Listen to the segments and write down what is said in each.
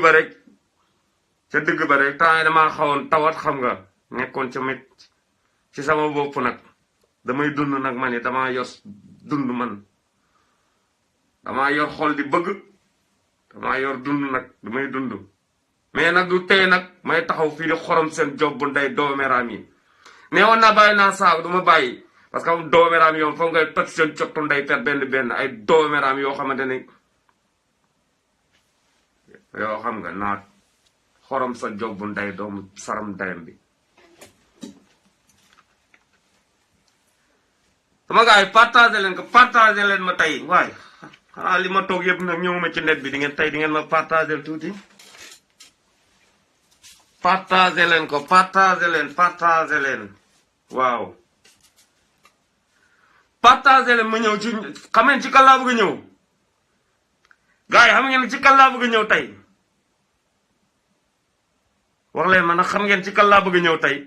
ba rek ca dëgg ba rek temps yi damaa xawoon tawat xam nga nekkoon ca met ci sama bopp nag damay dund nag ma ni damaa yor dund man damaa yor xol di bëgg damaa yor dund nag damay dund mais nag du tey nag may taxaw fii di xorom seen job bu ndey doomeraam yi nee woon naa bàyyi naa saabu du ma bàyyi parce que am doomeraam yoon foog ngay toj seen cottu ndey per benn ay doomeraam yoo xamante ne yoo xam nga naat xorom sa job bu ndey doomu saram ndeyam bi sama gars yi partagé leen ma tey waaye xanaa li ma toog yëpp nag ñëwuma ci net bi di ngeen ma partagé tuuti partagé leen waaw partagé leen ma ñëw ci xam ngeen ci kan laa bëgg a ñëw gars yi xam ngeen ci kan laa bëgg a ñëw tey wax leen ma nag xam ngeen ci kan laa bëgg a ñëw tey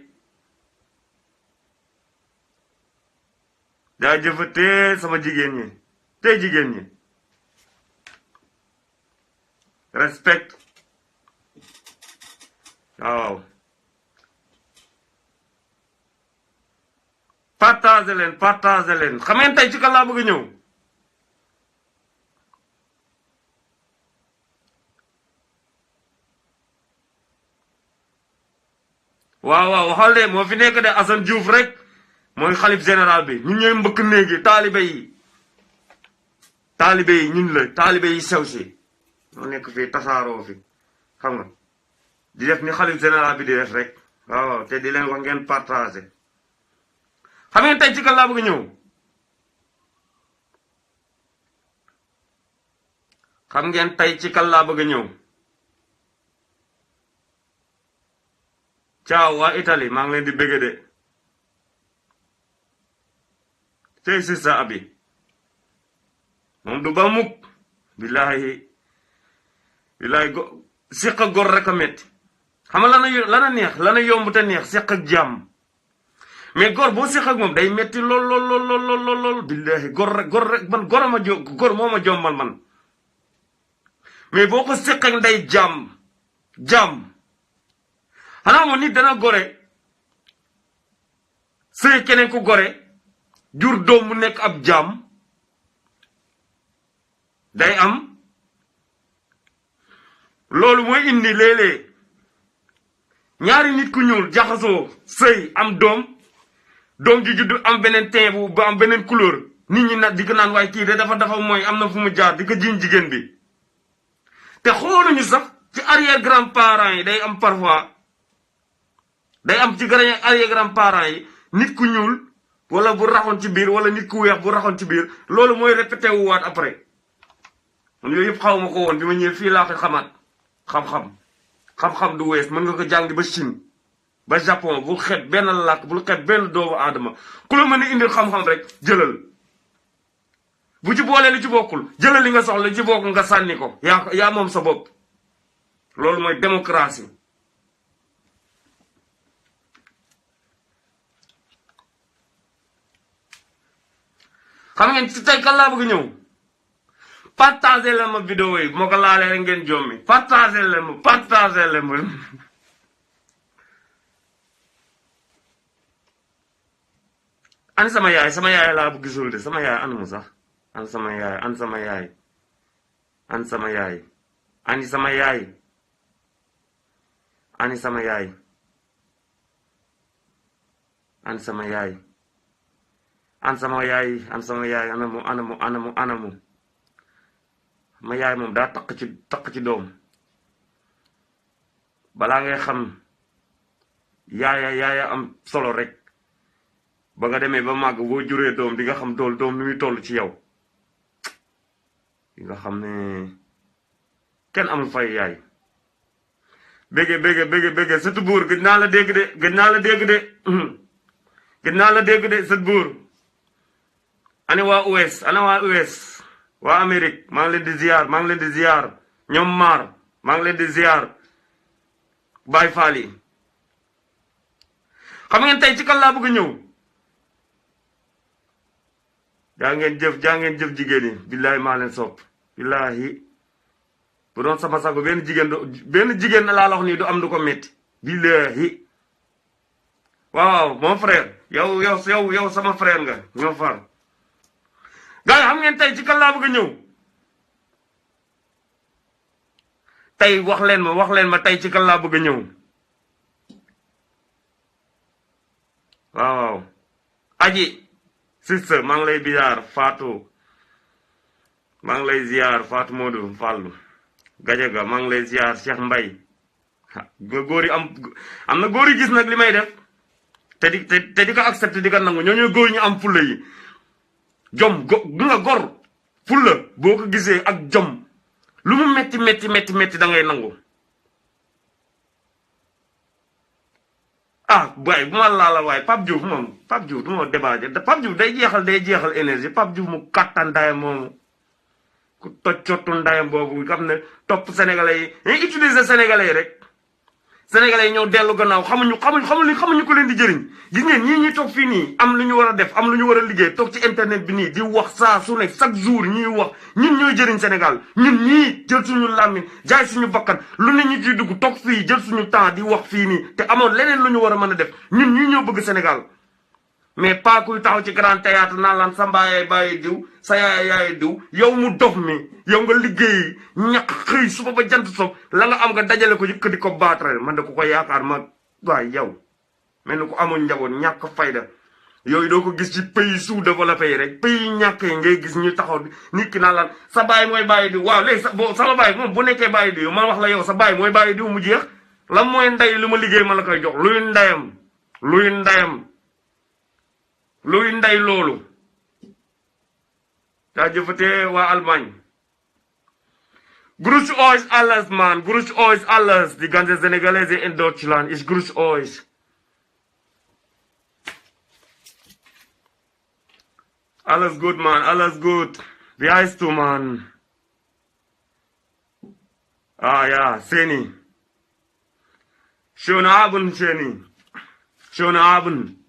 daa jëfatee sama jigéen ñi tey jigéen ñi respect waaw partagé leen xam ngeen tey ci kan laa bëgg a ñëw waaw waxal de moo fi nekk de Assane Diouf rek mooy xalif général bi ñun ñooy mbëkk néegi taalibe yi ñun la taalibe yi sew si ñoo nekk fii tasaaroo fi xam nga di def ni xalif général bi di def rek waaw te di leen wax ngeen partagé xam ngeen tey ci kan laa bëgg a ñëw xam ngeen tey ci kan laa bëgg a ñëw ciao waa Italie maa ngi leen di bëgg de tey si sa abi moom du ba mukk billaahi siq ak gor rek a metti xam nga lana neex lana yomb te neex siq ak jàmm mais gor boo siq ak moom day metti lool billaahi gor rek man gor moo ma jommal man mais boo ko siq ak nday jàmm xanaa moom nit dana gore sëy keneen ku gore jur doom mu nekk ab jaam day am loolu mooy indi léeg-léeg ñaari nit ku ñuul jaxasoo sëy am doom ji juddu am beneen teint bu am beneen couleur nit ñi nag di ko naan waaye kii de dafa mooy am na fu mu jaar di ko jiiñ jigéen bi te xooluñu sax ci arrière grand parents yi day am parfois day am ci arrière grand parents yi nit ku ñuul wala bu raxoon ci biir wala nit ku weex bu raxoon ci biir loolu mooy répété wu waat après man yooyu yëpp xaw ma ko woon bi ma ñëwee fii laa ko xamaat xam-xam du wees mën nga ko jàngi ba Chine ba Japon bul xeeb benn làkk bul xeeb benn doomu aadama ku la mën a indil xam-xam rek jëlal bu ci boolee li ci bokkul jëlal li nga soxla li ci bokkul nga sànni ko yaa moom sa bopp loolu mooy démocratie xam ngeen ci tey kan laa bëgg ñëw partagé leen ma vidéo yi bu ma ko laalee rek ngeen jommi partagé leen ma ani sama yaay laa bu gisul de sama yaay anamu sax ani sama yaay ani sama yaay ani sama yaay ani sama yaay ani sama yaay ani sama yaay an sama yaay anamu ma yaay moom daa taq ci doom balaa ngay xam yaaya am solo rek ba nga demee ba màgg boo juree doom di nga xam doom ni muy toll ci yow di nga xam ne kenn amul fay yaay bége sëtu buur gëj naa la dégg de sët buur ana waa US waa Amérique maa ngi leen di ziar ñoom maar maa ngi leen di ziar Baay Faal yi xam ngeen tey ci kan laa bëgg a ñëw jaa ngeen jëf jigéen yi billaahi maa leen sopp billaahi bu doon sama sago benn jigéen laa la wax nii du am du ko metti billahi waaw mon frère yow sama frère nga ñoo far gars yi xam ngeen tey ci kan laa bëgg a ñëw tey wax leen ma tey ci kan laa bëgg a ñëw waaw aji sister maa ngi lay biyaar Fatou maa ngi lay ziar Fatou Modou Fallou Gajaga maa ngi lay ziar Cheikh Mbaye góor yi am na góor yi gis nag li may def te di ko accepté di ko nangu ñooñu góor ñu am fulla yi jom nga gor fulla boo ko gisee ak jom lu mu metti da ngay nangu waaye bu ma laala waaye Pape Diouf du ma débat Pape Diouf day jeexal énergie Pape Diouf mu kattan ndayam moomu ku toccottu ndayam boobu xam ne topp sénégalais yi utiliser sénégalais yi rek sénégalais yi ñëw dellu gannaaw xamuñu ko leen di jëriñ gis ngeen ñii toog fii nii am lu ñu war a def am lu ñu war a liggéey toog ci internet bi nii di wax saa su nekk chaque jour ñuy wax ñun ñooy jëriñ Sénégal ñun ñii jël suñu làmmiñ jaay suñu bakkan lu ne ñu ciy dugg toog fii jël suñu temps di wax fii nii te amoon leneen lu ñu war a mën a def ñun ñii ñoo bëgg Sénégal mais pas kuy taxaw ci grand théâtre naan laan sa mbaayee bàyyi diw sa yaay diw yow mu dof mi yow nga liggéey ñàkk xëy suba ba jant sob la nga am nga dajale ko yëkk di ko baatare man de ku ko yaakaar ma waay yow mel ni ko amoon njaboot ñàkk fayda yooyu doo ko gis ci pays sous-développé yi rek pays ñàkk yi ngay gis ñu taxaw nit ki naan laan sa baay mooy bàyyi diw waaw léegi sama baay moom bu nekkee bàyyi diw man wax la yow sa baay mooy bàyyi diw mu jeex lan mooy ndey li ma liggéey ma la koy jox luy ndey loolu daa jëfatee waa Allemagne grüß euch alles man grüß euch alles die ganze Senegalese in Deutschland ich grüß euch alles gut man alles gut wie heißt du man ja Seni schönen Abend Seni schönen Abend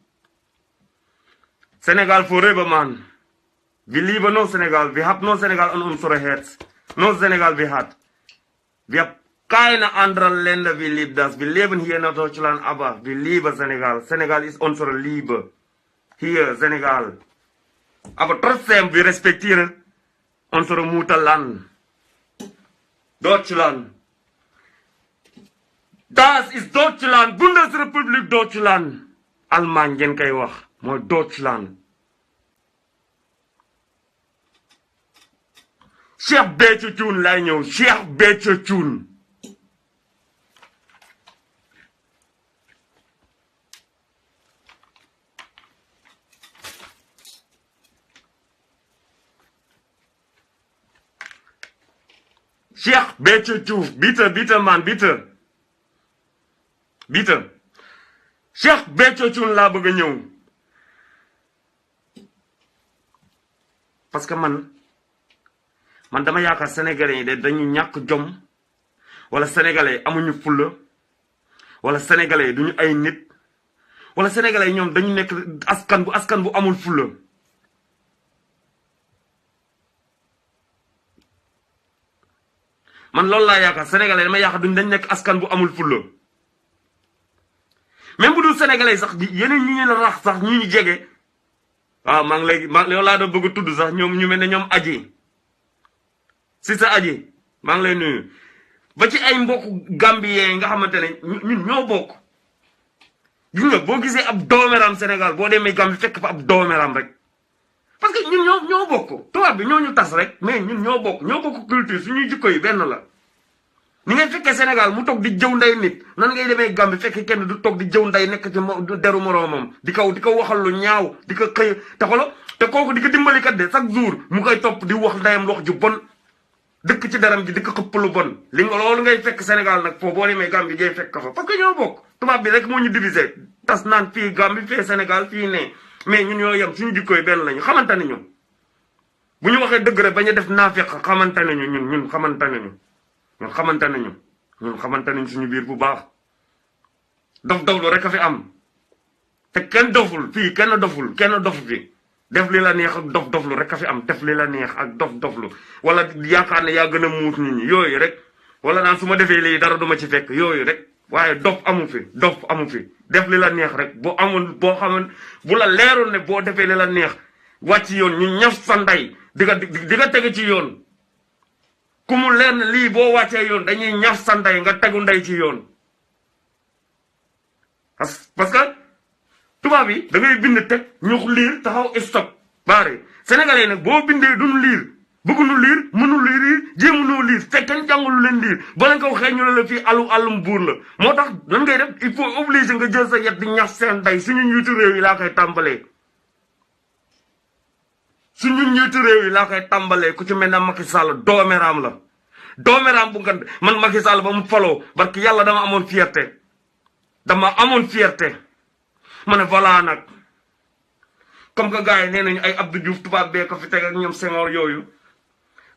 Senegal forever, man. Wir lieben nur Senegal. Wir haben nur Senegal an unserem Herz. Nur Senegal wir hat. Wir haben keine anderen Länder, wir lieben das. Wir leben hier in Deutschland, aber wir lieben Senegal. Senegal ist unsere Liebe. Hier, Senegal. Aber trotzdem, wir respektieren unser Mutterland. Deutschland. Das ist Deutschland. Bundesrepublik Deutschland. Allemagne ngeen koy wax. mooy Deutschland Cheikh Béthio Thioune lay ñëw Cheikh Béthio Thioune Cheikh Béthio Thioune bitte man bitte Cheikh Béthio Thioune laa bëgg a ñëw parce que man dama yaakaar sénégalais yi de dañu ñàkk jom wala sénégalais yi amuñu fulla wala sénégalais yi duñu ay nit wala sénégalais yi ñoom dañu nekk askan bu amul fulla man loolu laa yaakaar sénégalais dama yaakaar dañ nekk askan bu amul fulla même bu dul sénégalais sax yeneen ñi ñu la rax sax ñu jege waaw maa ngi yow laa doon bëgg a tudd sax ñoom ñu mel ne ñoom aji si sa aji maa ngi lay nuyu ba ci ay mbokk gambien nga xamante ne ñun ñoo bokk gis nga boo gisee ab doomeram Sénégal boo demee Gambie fekk fa ab doomeram rek parce que ñun ñoo bokk tubaab bi ñoo ñu tas rek mais ñun ñoo bokk culture suñuy jikko yi benn la ni ngay fekkee Sénégal mu toog di jëw nday nit nan ngay demee Gambie fekk kenn du toog di jëw nday nekk ci deru moroomam di ko waxal lu ñaaw di ko xëy te kooku di ko dimbali kat de chaque jour mu koy topp di wax ndayam wax ju bon dëkk ci daram gi di ko xëpp lu bon loolu ngay fekk Sénégal nag foofu boo demee Gambie ngay fekk fa parce que ñoo bokk tubaab bi rek moo ñu divisé tas naan fii Gambie fii Sénégal fii ne mais ñun ñoo yem suñu jikko yi benn lañu xamante nañu bu ñu waxee dëgg rek bañ a def naafeq xamante nañu ñun xamante nañu ñun xamante nañ suñu biir bu baax dof-doflu rek a fi am te kenn doful fii kenn dofu fi def li la neex ak dof-doflu rek a fi am def li la neex ak dof-doflu wala yaakaar ne yaa gën a muus nit ñi yooyu rek wala naan su ma defee lii dara duma ci fekk yooyu rek waaye dof amu fi def li la neex rek boo xamoon bu la leeroon ne boo defee li la neex wàcc yoon ñu ñaf sa ndey di nga tege ci yoon ku mu leer ne lii boo wàccee yoon dañuy ñaf sa ndey nga tegu ndey ci yoon parce que tubaab yi da ngay bind teg ñu liir taxaw stop baare sénégalais nag boo bindee duñu liir bëgguñu liir mënu liir jéemunoo liir fekkeen jàngulu leen liir ba leen ko waxee ñu ne la fii àllum buur la moo tax lan ngay def il faut obligé nga jël sa yet di ñax seen ndey suñu njiitu réew yi laa koy tàmbalee ku ci mel ne Macky Sall dooméraam la dooméraam bu nga man Macky Sall ba mu faloo barki yàlla dama amoon fierté ma ne voilà nag comme que gars yi nee nañu ay Abdou Diouf tubaab bee ko fi teg ak ñoom Senghor yooyu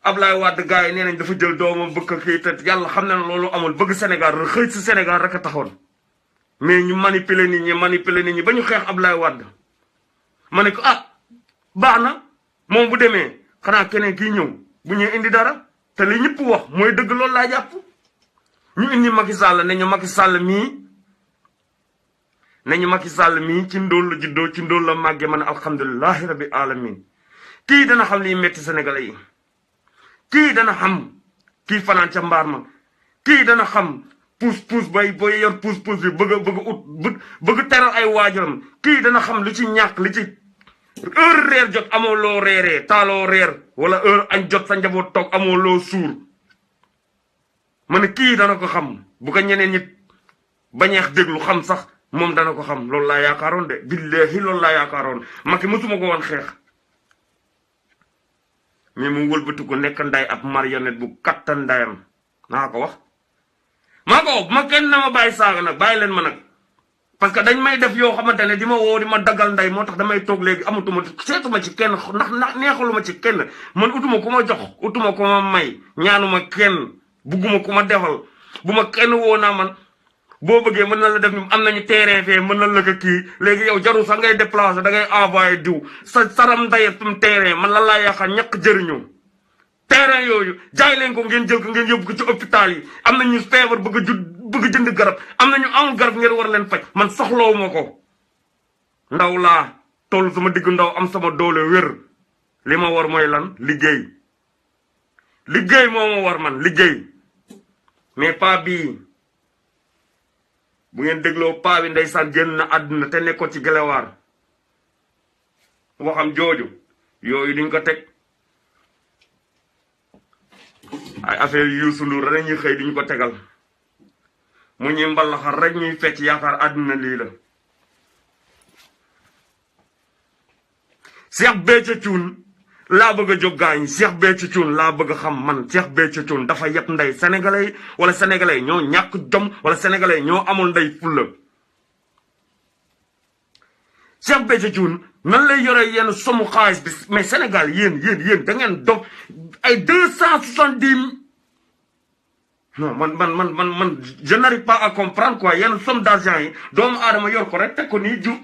Ablaye Wade gars yi nee nañ dafa jël doomam bëgg kii te yàlla xam na ne loolu amul bëgg Sénégal xëy si Sénégal rek a taxoon mais ñu manipuler nit ñi ba ñu xeex Ablaye Wade ma ne ko baax na moom bu demee xanaa keneen kii ñëw bu ñuy indi dara te li ñëpp wax mooy dëgg loolu laa jàpp ñu indi Macky Sall ne ñu Macky Sall mii ci ndóol la juddoo ci ndóol la màggee man alhamdulilahi rabbi alamin kii dana xam liy metti sénégalais yi kii dana xam kii fanaan ca mbaar ma kii dana xam puus bay yor puus bi bëgg teral ay waajuram kii dana xam li ci ñàkk li ci heure reer jot amoo loo reeree taaloo reer wala heure añ jot sa njaboot toog amoo loo suur ma ne kii dana ko xam bu ko ñeneen ñi bañeex déglu xam sax moom dana ko xam loolu laa yaakaaroon de billahi loolu laa yaakaaroon Macky mësuma ko woon xeex mais mu wëlbatu ko nekk nday ab marionnette bu kattan ndayam naa ko wax ma kenn na ma bàyyi saaga nag bàyyi leen ma nag parce que dañ may def yoo xamante ne di ma woo di ma daggal nday moo tax damay toog léegi amatuma seetuma ci kenn ndax neexaluma ci kenn man utuma ku ma jox utuma ku ma may ñaanuma kenn bugguma ku ma defal bu ma kenn woo naa man boo bëggee mën na la def ni am nañu terrain fee mën na la ko kii léegi yow jarul sax ngay déplacé da ngay envoyé diw sa saram ndayet tum terrain man lan laa yaakaar ñàkk jëriñoo terrain yooyu jaay leen ko ngeen jël ko ngeen yóbbu ko ci hôpital yi am na ñu feebar bëgg jënd garab am na ñu amul garab ngeen war leen faj man soxlawuma ko ndaw laa toll sama diggu ndaw am sama doole wér li ma war mooy lan liggéey moo ma war man liggéey mais pas bii bu ngeen dégloo paa bi ndeysaan génn na àdduna te nekkoon ci gelewaar waxam jooju yooyu duñ ko teg ay affaire Youssou Ndour rek ñuy xëy duñ ko tegal mu ñuy mbalaxal rek ñuy fecc yaakaar àdduna lii la Cheikh Béthio Thioune laa bëgg a jóg gaañ Cheikh Béthio Thioune laa bëgg a xam man Cheikh Béthio Thioune dafa yeb ndey sénégalais yi wala sénégalais ñoo ñàkk jom wala sénégalais ñoo amul ndey fulla Cheikh Béthio Thioune nan lay yore yenn somu xaalis bi mais Sénégal yéen da ngeen dof ay 270 non man je n'arrive pas à comprendre quoi yenn somme d'argent yi doomu aadama yor ko rek teg ko nii jub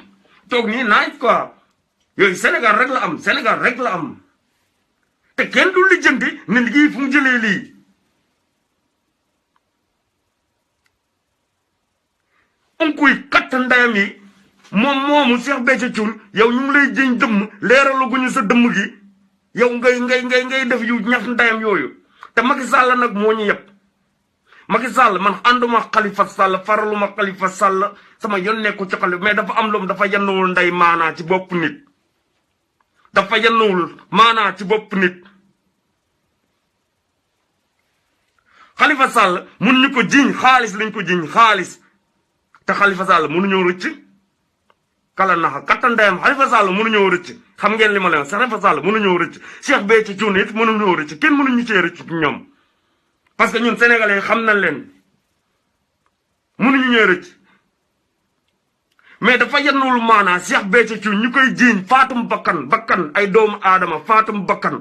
toog nii naaj quoi yooyu Sénégal rek la am te kenn du lijjanti ne lii fu mu jëlee lii kuy katt ndeyam yi moomu Cheikh Béthio Thioune yow ñu ngi lay jëñ dëmm leeralaguñu sa dëmm gi yow ngay def yu ñax ndeyam yooyu te Macky Sall nag moo ñu yëpp Macky Sall man ànduma Khalifa Sall faraluma Khalifa Sall sama yoon nekku ci Khalifa mais dafa am loom dafa yennuwul ndey maanaa ci bopp nit Khalifa Sall mun ñu ko jiñ xaalis lañ ko jiñ xaalis te Khalifa Sall mënuñoo rëcc kala naxa kattan ndeyam Khalifa Sall mënuñoo rëcc xam ngeen li ma leen Khalifa Sall mënuñoo rëcc Cheikh Béthio Thioune it mënuñoo rëcc kenn mënuñu cee rëcc ñoom parce que ñun sénégalais xam nañ leen mënuñu ñee rëcc mais dafa yennuwul maanaa Cheikh Béthio Thioune ñu koy jiiñ faatum bakkan ay doomu aadama faatum bakkan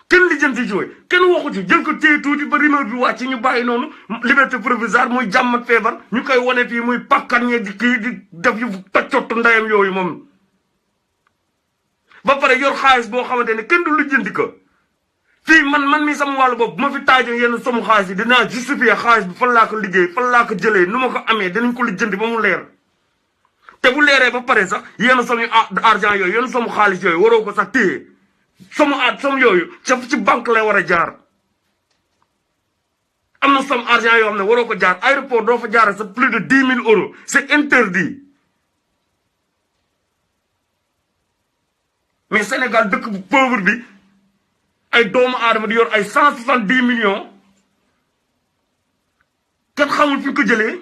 kenn lijjanti ci kenn waxu ci jël ko téye tuuti ba rumeur bi wàcc ñu bàyyi noonu liberté provisoire muy jàmmat feebar ñu koy wane fii muy pakkan ñe di kii di def yu toccottu ndeyam yooyu moom ba pare yor xaalis boo xamante ne kenn du lijjanti ko fii man mi sama wàllu bopp bu ma fi taajoo yenn somu xaalis yi dinaa justifier xaalis bi fan laa ko liggéey fan laa ko jëlee nu ma ko amee dinañ ko lijjanti ba mu leer te bu leeree ba pare sax yenn somu argent yooyu yenn somu xaalis yooyu waroo ko sax téye somu yooyu ci banque lay war a jaar am na somme argent yoo xam ne waroo ko jaar aéroport doo fa jaaree sa plus de 10 000 euros c'est interdit mais Sénégal dëkk bu pauvre bi ay doomu aadama di yor ay 170 millions kenn xamul fi ñu ko jëlee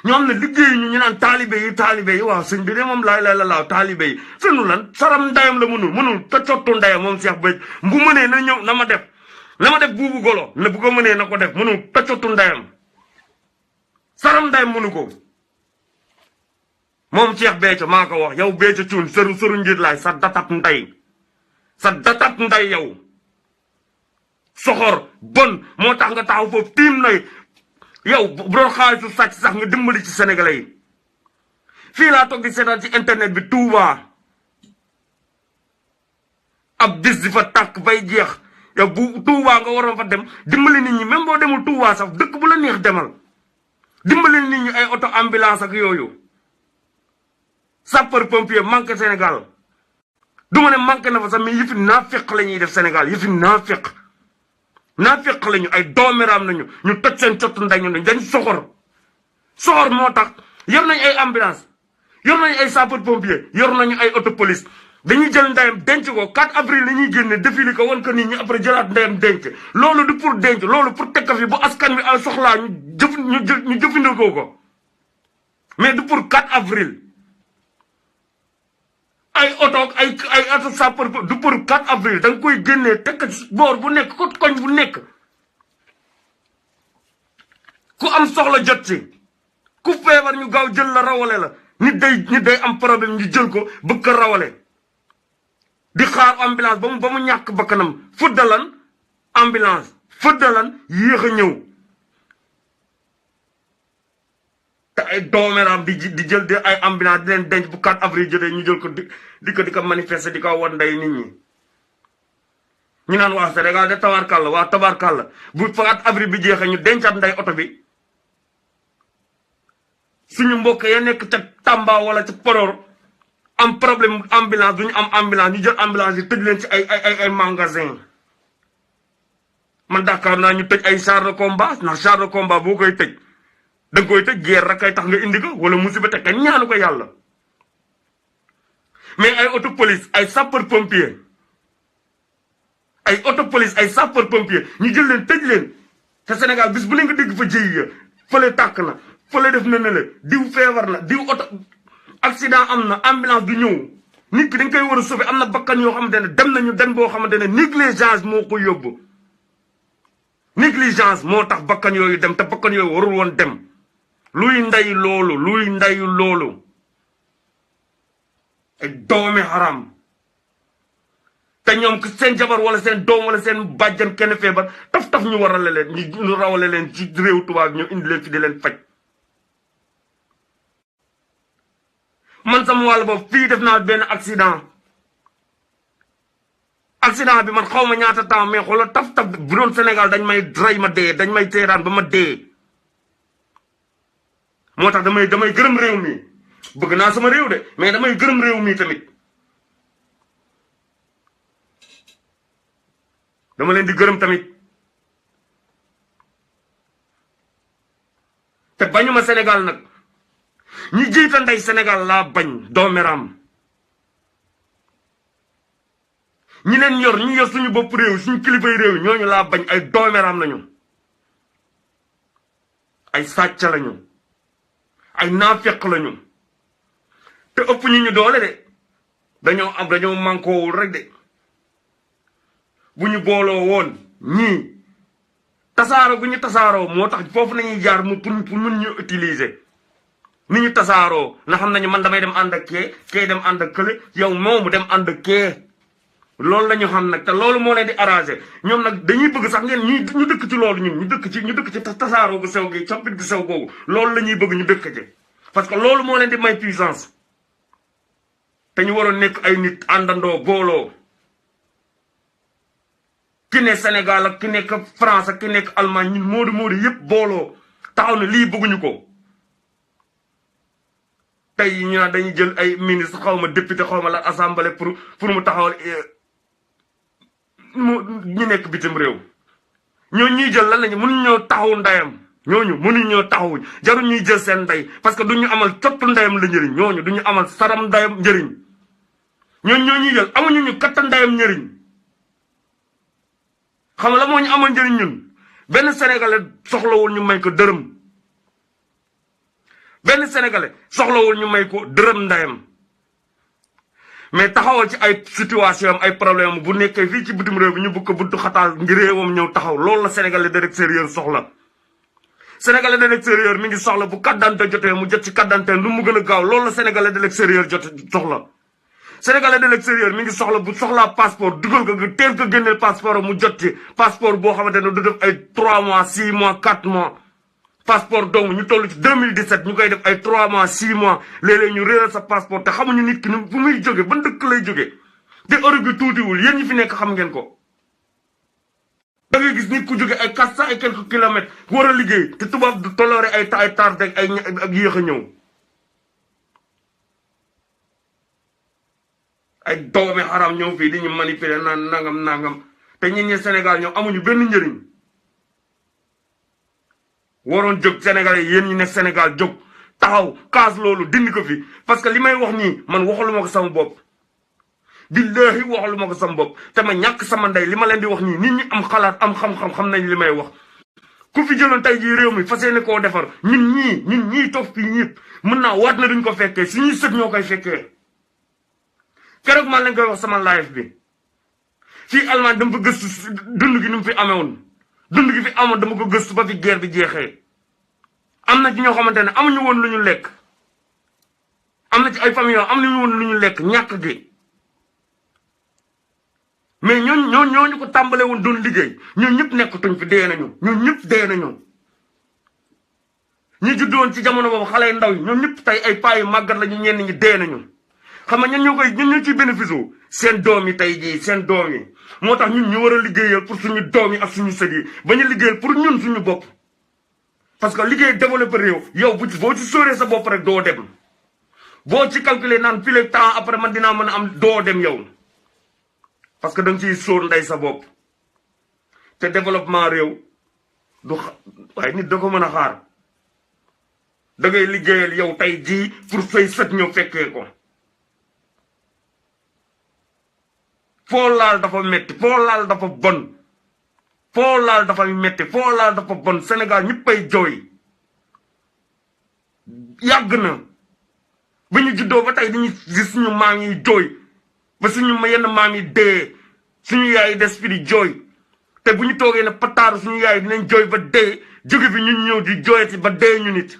ñoo xam ne liggéey ñu naan taalibe yi waaw sëñ bi de moom laaw taalibe yi sëñu lan saram ndayam la mënul te cottu ndayam moom Cheikh Béthio bu mënee na ñëw na ma def buubu golo ne bu ko mënee na ko def mënul te cottu ndayam saram ndayam mënu ko moom Cheikh Béthio maa ko wax yow Béthio Thioune sëru njit laay sa datab nday yow soxor bon moo tax nga taxaw foofu tiim nay yow bu doon xaalisu sàcc sax nga dimbali ci sénégalais yi fii laa toog di seetaan ci internet bi Touba ab bis di fa tàkk bay jeex yow bu Touba nga waroon fa dem dimbali nit ñi même boo demul Touba sax dëkk bu la neex demal dimbali nit ñi ay auto ambulance ak yooyu sapeur pompier manqué Sénégal du ma ne manqué na fa sax mais yëfi naafeq la ñuy def Sénégal yëfi naafeq lañu ay doomeraam nañu ñu toj seen cottu nday ñu dañ soxor moo tax yor nañu ay ambulance yor nañu ay sapeur pompier yor nañu ay auto police dañuy jël ndeyam denc ko 4 avril la ñuy génne défilé ko wan ko nit ñi après jëlaat ndeyam denc loolu du pour denc loolu pour teg ko fi bu askan wi ay soxlaa ñu jëfandikoo ko mais du pour 4 avril ay oto ay oto sapeur du pour 4 avril da nga koy génnee teg boor bu nekk ko koñ bu nekk ku am soxla jot ci ku feebar ñu gaaw jël la rawale la nit day am problème ñu jël ko bëgg ko rawale di xaar ambulance ba mu ñàkk bakkanam fuddalan ambulance fuddalan yéex a ñëw te ay dooméram di jël di ay ambulance di leen denc bu 4 avril jotee ñu jël ko di ko manifester di ko wan nday nit ñi ñu naan waa Sénégal de tabarkàlla waa tabarkàlla bu 4 avril bi jeexee ñu dencaat nday oto bi suñu mbokk ya nekk ca Tamba wala ca Podor am problème ambulance duñu am ambulance ñu jël ambulance yi tëj leen ci ay magasin man Dakar naa ñu tëj ay char de combat ndax char de combat boo koy tëj da nga koy tëj guerre rek kay tax nga indi ko wala musiba te kenn ñaanu ko yàlla mais ay auto police ay sapeur pompier ay sapeur pompier ñu jël leen tëj leen te Sénégal bis bu ne nga dégg fa jëy ya fële tàkk na fële def na ne la diw feebar na diw oto accident am na ambulance du ñëw nit ki dañ koy war a sauver am na bakkan yoo xamante ne dem nañu dem boo xamante ne négligence moo ko yóbbu négligence moo tax bakkan yooyu dem te bakkan yooyu warul woon dem luy ndayu loolu ay doomi haram te ñoom seen jabar wala seen doom wala seen bàjjan kenn feebar taf ñu warale leen ñu rawale leen ci réew tubaab ñu indi leen fi di leen faj man sama wàll boobu fii def naa benn accident bi man xaw ma ñaata temps mais xoolal taf bu doon Sénégal dañ may rey ma dee dañ may teeraan ba ma dee moo tax damay gërëm réew mi bëgg naa sama réew de mais damay gërëm réew mi tamit dama leen di gërëm tamit te bañuma Sénégal nag ñi jiita ndey Sénégal laa bañ doomeram ñi leen yor ñu yor suñu bopp réew suñu kilifay réew ñooñu laa bañ ay doomeram lañu ay sàcc lañu ay naafeq lañu te ëpp ñu doole de dañoo mànkoowul rek de bu ñu booloo woon ñii tasaaroo bu ñu tasaaroo moo tax foofu nañuy jaar pour mun ñu utiliser ni ñu tasaaroo na xam nañu man damay dem ànd ak kee dem ànd ak kële yow moomu dem ànd ak kee loolu la ñu xam nag te loolu moo leen di arrangé ñoom nag dañuy bëgg sax ngeen ñu dëkk ci loolu ñun ñu dëkk ci tasaaroo gu sew gi coppit gu sew googu loolu la ñuy bëgg ñu dëkk ci parce que loolu moo leen di may puissance te ñu waroon nekk ay nit àndandoo booloo ki ne Sénégal ak ki nekk France ak ki nekk Allemagne ñun moodu yëpp booloo taxaw na lii bëgguñu ko. tey ñu naan dañuy jël ay ministre xaw ma député xaw ma la assemblée pour mu taxawal ñu nekk bitim réew. ñooñu ñuy jël lan lañu mënuñ ñoo taxaw ndayam ñooñu mënuñ ñoo taxawuñ jarul ñuy jël seen ndey parce que duñu amal cottu ndayam la njëriñ ñooñu duñu amal saram ndayam njëriñ ñooñu ñoo ñuy jël amuñu ñu katta ndayam njëriñ. xam nga la moo ñu amal njëriñ ñun benn sénégalais soxlawul ñu may ko dërëm benn sénégalais soxlawul ñu may ko dërëm ndayam mais taxawal ci ay situation am ay problème bu nekkee fii ci bitim réew bi ñu bëgg ko buntu xataal ngir réewam ñëw taxaw loolu la sénégalais de l'extérieur soxla. sénégalais de l'extérieur mi ngi soxla bu carte d'identité jotee mu jot ci carte d'identité lu mu gën a gaaw loolu la sénégalais de l'extérieur soxla. sénégalais de l'extérieur mi ngi soxla bu soxlaa passeport dugal ko nga teel ko génneel passeport mu jot ci passeport boo xamante ne du def ay 3 mois 6 mois 4 mois. passeport donc ñu toll ci 2017 ñu koy def ay 3 mois 6 mois léeg-léeg ñu réeral sa passeport te xamuñu nit ki fu muy jóge ban dëkk lay jóge te heure bi tuutiwul yéen ñi fi nekk xam ngeen ko. da ngay gis nit ku jóge ay 400 et quelques kilomètres war a liggéey te tubaab du toléré ay tardé ak yéex a ñëw. ay doomi xaram ñëw fii di ñu manipuler naan nangam te ñun ñi Sénégal ñoom amuñu benn njëriñ. waroon jóg Sénégalais yéen ñi nekk Sénégal jóg taxaw kaas loolu dindi ko fi parce que li may wax nii man waxaluma ko sama bopp. billahi waxaluma ko sama bopp te ma ñàkk sama ndey li ma leen di wax nii nit ñi am xalaat am xam-xam xam nañ li may wax. ku fi jëloon tey jii réew mi fas yéene koo defar ñun ñii toog fii ñëpp mën naa waat na duñ ko fekkee suñuy sët ñoo koy fekkee. keroog maa lañ koy wax sama live bi fii Allemagne dama fa gëstu dund gi ni mu fi amee woon. dund gi fi amoon dama ko gëstu ba fi guerre bi jeexee am na ci ñoo xamante ne amuñu woon lu ñu lekk am na ci ay famille yoo am nañu woon lu ñu lekk ñàkk gi mais ñooñu ko tàmbalee woon doon liggéey ñoo ñëpp nekkatuñ fi dee nañu ñoo ñëpp dee nañu. ñu judd woon ci jamono boobu xale yu ndaw yi ñoom ñëpp tey ay paa yu màggat lañu ñenn ñi dee nañu xam nga ñun ñoo ciy bénéfice seen doom yi tey jii seen doom yi. moo tax ñun ñu war a liggéeyal pour suñu doom yi ak suñu sët yi bañ a liggéeyal pour ñun suñu bopp parce que liggéey développé réew yow boo ci sóoree sa bopp rek doo dem boo ci calculer naan fii le temps après man dinaa mën a am doo dem yow parce que da nga ciy sóor ndey sa bopp te développement réew du waaye nit da ko mën a xaar da ngay liggéeyal yow tey jii pour say sët ñëw fekkee ko. foo laal dafa metti foo laal dafa bon foo laal dafa metti foo laal dafa bon Sénégal ñëppay jooy yàgg na ba ñu juddoo ba tey dañuy gis suñu maam yi jooy ba suñu yenn maam yi dee suñu yaay des fi di jooy te bu ñu toogee ne pataaru suñu yaay dinañ jooy ba dee jóge fi ñun ñëw di jooyati ba dee ñu nit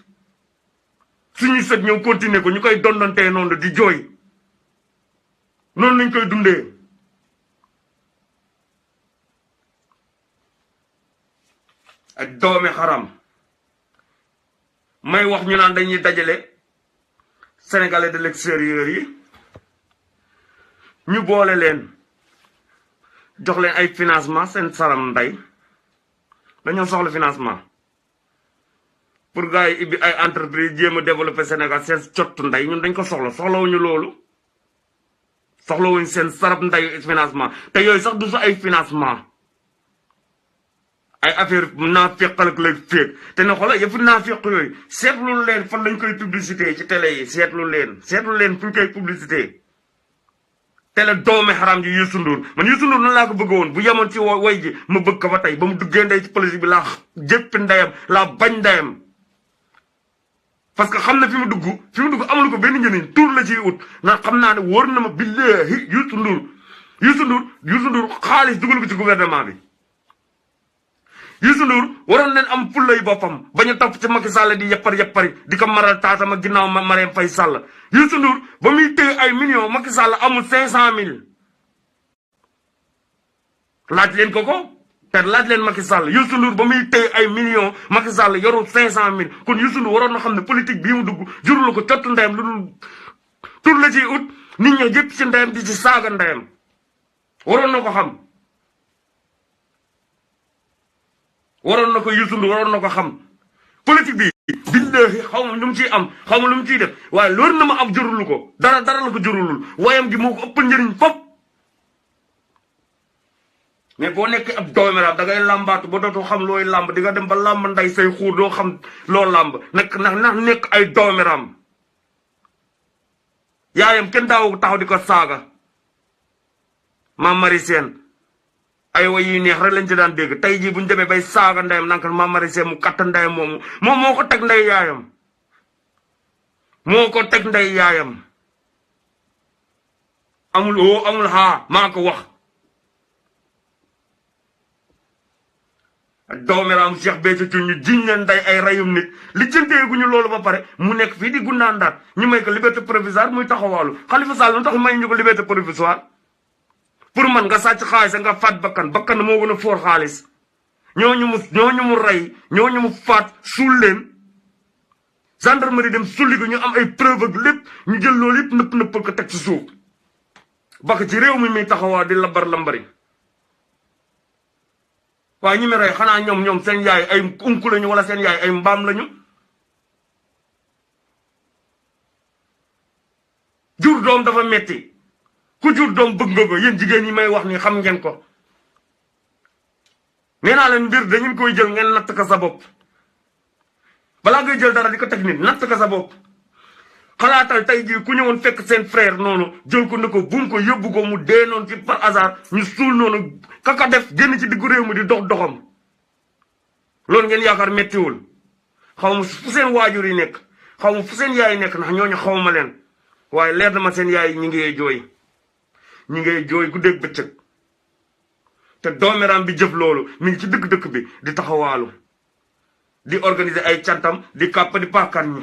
suñuy sët ñëw continuer ko ñu koy dondontee noonu di jooy noonu lañ koy dundee. ak doomi xaram may wax ñu naan dañuy dajale sénégalais de l'extérieur yi ñu boole leen jox leen ay financement seen saram nday dañoo soxla financement pour gars yi ibbi ay entreprise jéem a développer Sénégal seen cottu nday ñun dañ ko soxlawuñu loolu soxlawuñu seen sarab nday financement te yooyu sax du sa ay financement ay affaire naafiq ak lay féeg te ne xoolal yëpp naafiq yooyu seetlu leen fan lañ koy publicité ci télé yi seetlu leen fu ñu koy publicité télé doomi xaram ji Youssou Ndour man Youssou Ndour nan laa ko bëgg woon bu yemoon ci way ji ma bëgg ko ba tey ba mu duggee ndey ci politique bi laa jëppi ndeyam laa bañ ndeyam parce que xam na fi mu dugg amul ko benn njëriñ tur la ciy ut ndax xam naa ne wóor na ma billahi Youssou Ndour xaalis dugal ko ci gouvernement bi Youssou Ndour waroon leen am fullay boppam bañ a topp ci Macky Sall di yappari di ko maral taatam ak ginnaaw Marème Faye Sall Youssou Ndour ba muy téye ay millions Macky Sall amul 500 000 laaj leen ko te laaj leen Macky Sall Youssou Ndour ba muy téye ay millions Macky Sall yorul 500 000 kon Youssou Ndour waroon na xam ne politique bii mu dugg jurul ko cottu ndeyam lu dul tur la ciy ut nit ñi yëpp ci ndeyam di ci saaga ndeyam waroon na ko xam. waroon na ko Youssou Ndour waroon na ko xam politique bi billahi xaw ma lu mu ciy am xaw ma lu mu ciy def waaye loolu na ma am jurulu ko dara la ko jurulul wayam gi moo ko ëppal njëriñ fop mais boo nekkee ab doomeraam da ngay làmbaatu ba dootoo xam looy làmb di nga dem ba làmb nday say xuur doo xam loo làmb nag ndax nekk ay doomeraam yaayam kenn daawu taxaw di ko saaga Mame Marie Sène ay way yu neex rek lañ ci daan dégg tey jii bu ñu demee bay saaga ndeyam nanka Mame Marie Sène mu katt ndeyam moom moo ko teg ndey yaayam moo ko teg ndey yaayam amul oo amul xaa maa ko wax doomeraam Cheikh Béthio Thioune ñu jiñ leen day ay rayum nit li jënteeguñu loolu ba pare mu nekk fii di gundaandaat ñu may ko liberté provisoire muy taxawaalu Khalifa Sall lu tax may ñu ko liberté provisoire pour man nga sàcc xaalis nga faat bakkan moo gën a foor xaalis ñooñu mu rey ñooñu mu faat suul leen gendarmerie dem sulli ko ñu am ay preuve ak lépp ñu jël loolu yëpp nëppal ko teg ci suuf bakk ci réew mi muy taxawaa di lambari waaye ñi mi rey xanaa ñoom seen yaay ay unku lañu wala seen yaay ay mbaam lañu jur doom dafa metti ku jur doom bëgg nga ko yéen jigéen ñi may wax ni xam ngeen ko nee naa leen mbir dañu koy jël ngeen natt ko sa bopp balaa ngay jël dara di ko teg nit natt ko sa bopp xalaatal tey jii ku ñëwoon fekk seen frère noonu jël ko ne ko buum ko yóbbu ko mu dee noonu ci par hasard ñu suul noonu kaka def génn ci diggu réew mi di doxam loolu ngeen yaakaar méttiwul xaw ma fu seen waajur yi nekk xaw ma fu seen yaay nekk ndax ñooñu xaw ma leen waaye leer na ma seen yaay ñi ngay jooy guddeeg bëccëg te doomeram bi jëf loolu mi ngi ci dëkk bi di taxawaalu di organiser ay cantam di kàpp di paakar ñi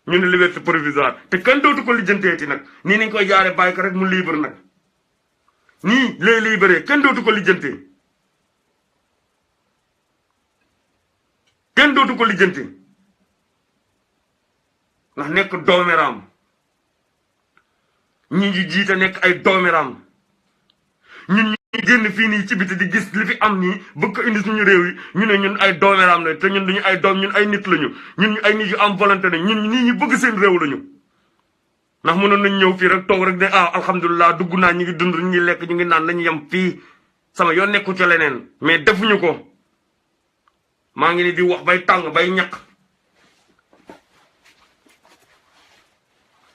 ñu ne liberté provisoire te kenn dootu ko lijjanteeti nag nii nañ koy jaare bàyyi ko rek mu libre nag nii lay libéré kenn dootu ko lijjantee ndax nekk doomeraam ñi ñu jiite nekk ay doomeraam ñun ñu génn fii nii ci biti di gis li fi am nii bëgg ko indi suñu réew yi ñu ne ñun ay doomeraam la te ñun duñu ay doom ñun ay nit lañu ñun ñu ay nit yu am volonté ne ñun nii ñu bëgg seen réew lañu ndax mënoon nañ ñëw fii rek toog rek ne alhamdulilah dugg naa ñu ngi dund ñu ngi lekk ñu ngi naan nañu yem fii sama yoon nekku ci leneen mais defuñu ko maa ngi ni di wax bay tàng bay ñaq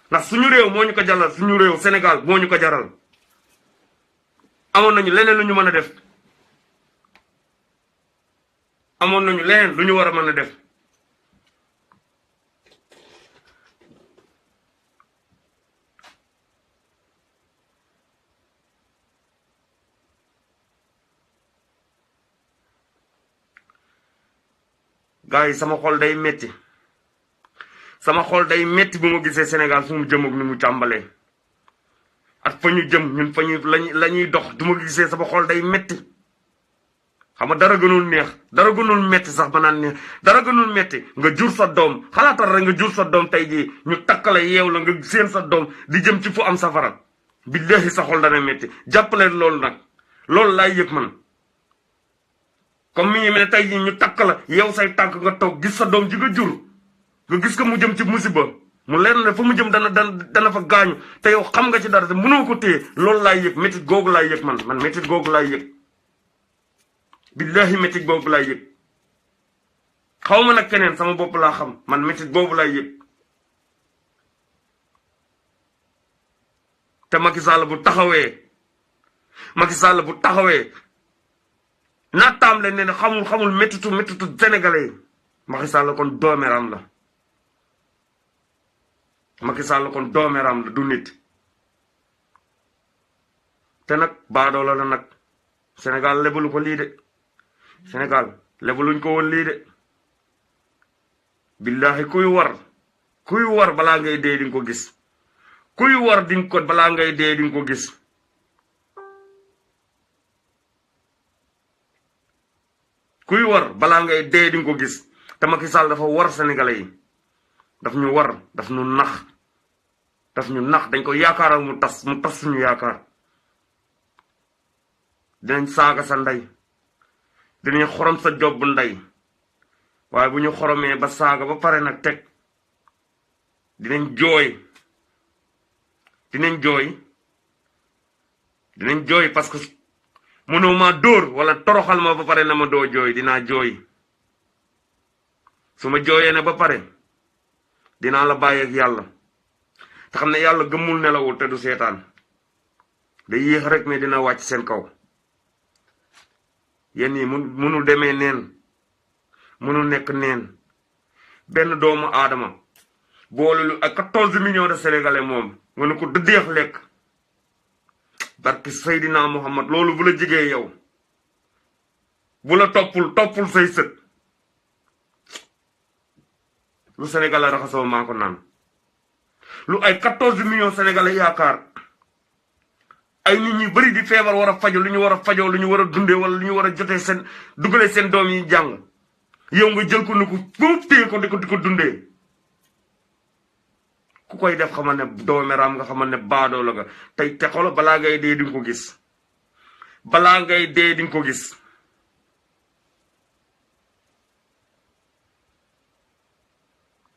ndax suñu réew moo ñu ko jaral suñu réew Sénégal moo ñu ko jaral amoon nañu leneen lu ñu mën a def amoon nañu leneen lu ñu war a mën a def gars yi sama xol day metti bu ma gisee Sénégal fu mu jëm ak ni mu tàmbalee ak fa ñu jëm ñun fa ñu la ñuy dox du ma gisee sama xol day metti xam nga dara gënul neex dara gënul metti sax ba naan neex dara gënul metti nga jur sa doom xalaatal rek nga jur sa doom tey jii ñu takkale yeew la nga seen sa doom di jëm ci fu am safara billahi sa xol dana metti jàppale loolu nag loolu laay yëg man comme mi ngi mel ne tey jii ñu takk la yeew say tànk nga toog gis sa doom ji nga jur nga gis ko mu jëm ci musiba mu leer na fa mu jëm dana fa gaañu te yow xam nga ci dara te mënoo ko téye loolu laay yëg métit googu laay yëg man métit googu laay yëg billahi métit boobu laay yëg xaw ma nag keneen sama bopp laa xam man métit boobu laay yëg te Macky Sall bu taxawee naataam leen ne xamul métitu sénégalais yi Macky Sall kon doomeram la Macky Sall kon doomeram la du nit te nag baadoola la nag Sénégal lebalu ko lii de Sénégal lebaluñ ko woon lii de billahi kuy war balaa ngay dee di nga ko gis kuy war di nga ko balaa ngay dee di nga ko gis kuy war balaa ngay dee di nga ko gis te Macky Sall dafa war sénégalais yi daf ñu war daf ñu nax dañ ko yaakaaral mu tas suñu yaakaar dinañ saaga sa ndey dinañ xorom sa job bu ndey waaye bu ñu xoromee ba saaga ba pare nag teg dinañ jooy parce que mënoo maa dóor wala toroxal ma ba pare na ma doo jooy dinaa jooy su ma jooyee ne ba pare dinaa la bàyyi ak yàlla te xam ne yàlla gëmmul nelawul te du seetaan da yéex rek mais dina wàcc seen kaw yéen yi mënul demee neen mënul nekk neen benn doomu aadama boolelu ak 14 millions de sénégalais moom nga ne ko dëddeex lekk barki Seydina Muhammad loolu bu la jigee yow bu la toppul say sët lu sénégalais raxasoo maa ko naan lu ay 14 millions sénégalais yaakaar ay nit ñi bari di feebar war a fajo lu ñu war a fajoo lu ñu war a dundee wala lu ñu war a jotee seen dugalee seen doom yi jàng yow nga jël ko ni ko foofu téye ko di ko dundee ku koy def xamal ne doomeram nga xamal ne baadoo la nga tey te xolo balaa ngay dee di nga ko gis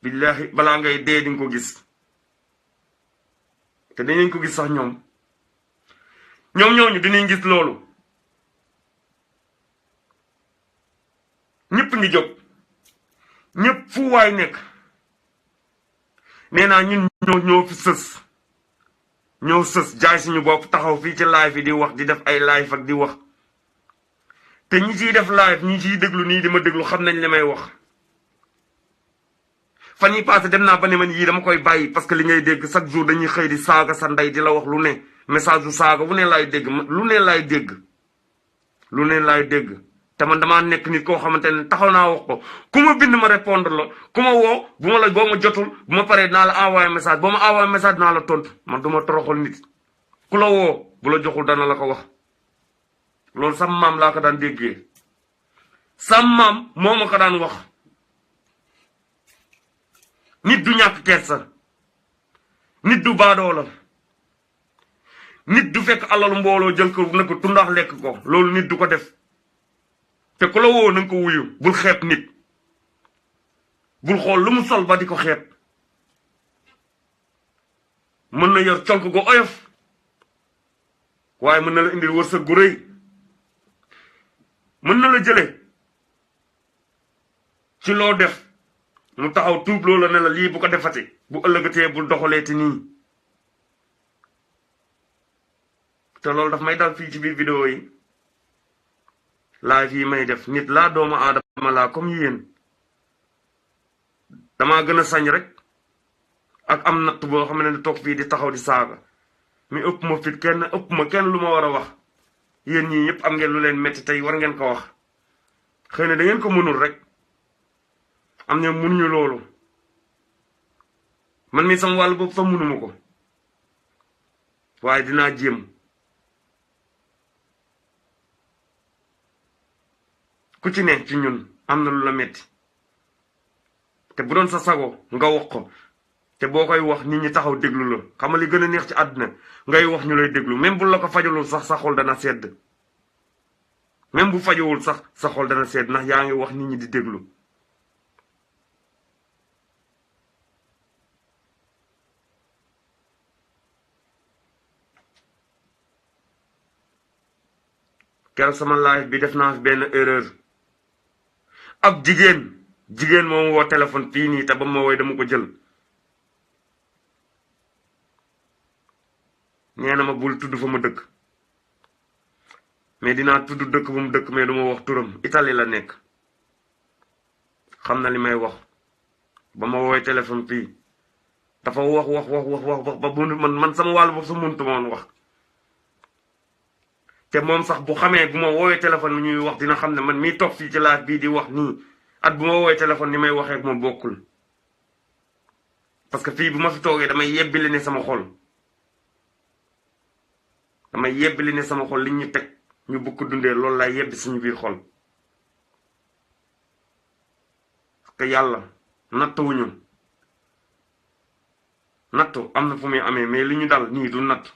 billahi balaa ngay dee di nga ko gis te dinañ ko gis sax ñoom ñooñu dinañ gis loolu ñëpp ngi jóg ñëpp fu waay nekk nee naa ñun ñoo fi sës jaay suñu bopp taxaw fii ci live yi di wax di def ay live ak di wax te ñi ciy def live ñi ciy déglu nii di ma déglu xam nañ li may wax fan yi passé dem naa ba ne man yii dama koy bàyyi parce que li ngay dégg chaque jour dañuy xëy di saaga sa ndey di la wax lu ne message bu saaga lu ne laay dégg te man damaa nekk nit koo xamante ne taxaw naa wax ko ku ma bind ma répondre la ku ma woo boo ma jotul bu ma paree dinaa la envoyé message boo ma envoyé message dinaa la tontu man du ma toroxal nit ku la woo bu la joxul dana la ko wax loolu sam maam laa ko daan déggee sam maam moo ma ko daan wax nit du ñàkk kersa nit du baadoo la nit du fekk alalu mbooloo jël ko na ko tundax lekk ko loolu nit du ko def te ku la woo na nga ko wuyu bul xeeb nit bul xool lu mu sol ba di ko xeeb mën na yor conk go oyof waaye mën na la indil wërsëg gu rëy mën na la jële ci loo def mu taxaw tuub loola ne la lii bu ko defati bu ëllëgatee bul doxaleeti nii te loolu daf may dal fii ci biir vidéo yi live yi may def nit laa doomu aadama laa comme yéen damaa gën a sañ rek ak am natt boo xam ne toog fii di taxaw di saaga mi ëpp ma fit ëpp ma kenn lu ma war a wax yéen ñii ñëpp am ngeen lu leen metti tey war ngeen ko wax xëy na da ngeen ko mënul rek am ne mënuñu loolu man mi sama wàll boobu sax mënuma ko waaye dinaa jéem ku ci ne ci ñun am na lu la metti te bu doon sa sago nga wax ko te boo koy wax nit ñi taxaw déglu la xam nga li gën a neex ci àdduna ngay wax ñu lay déglu même bu la ko fajalul sax sa xol dana sedd même bu fajowul sax sa xol dana sedd ndax yaa ngi wax nit ñi di déglu keroog sama live bi def naa fi benn erreur ab jigéen moom woo téléphone fii nii te ba ma woy dama ko jël nee na ma bul tudd fa ma dëkk mais dinaa tudd dëkk bu mu dëkk mais duma wax turam Italie la nekk xam na li may wax ba ma woowee téléphone fii dafa wax ba man sama wàllu bopp sa mëntu ma woon wax te moom sax bu xamee bu ma woowee téléphone bi ñuy wax dina xam ne man miy toog fii ci laaj bii di wax nii at bu ma woowee téléphone ni may waxee ak moom bokkul parce que fii bu ma fi toogee damay yebbili ne sama xol li ñu teg ñu bukk dundee loolu laay yebbi suñu biir xol parce que yàlla nattuwuñu nattu am na fu muy amee mais li ñu dal nii du natt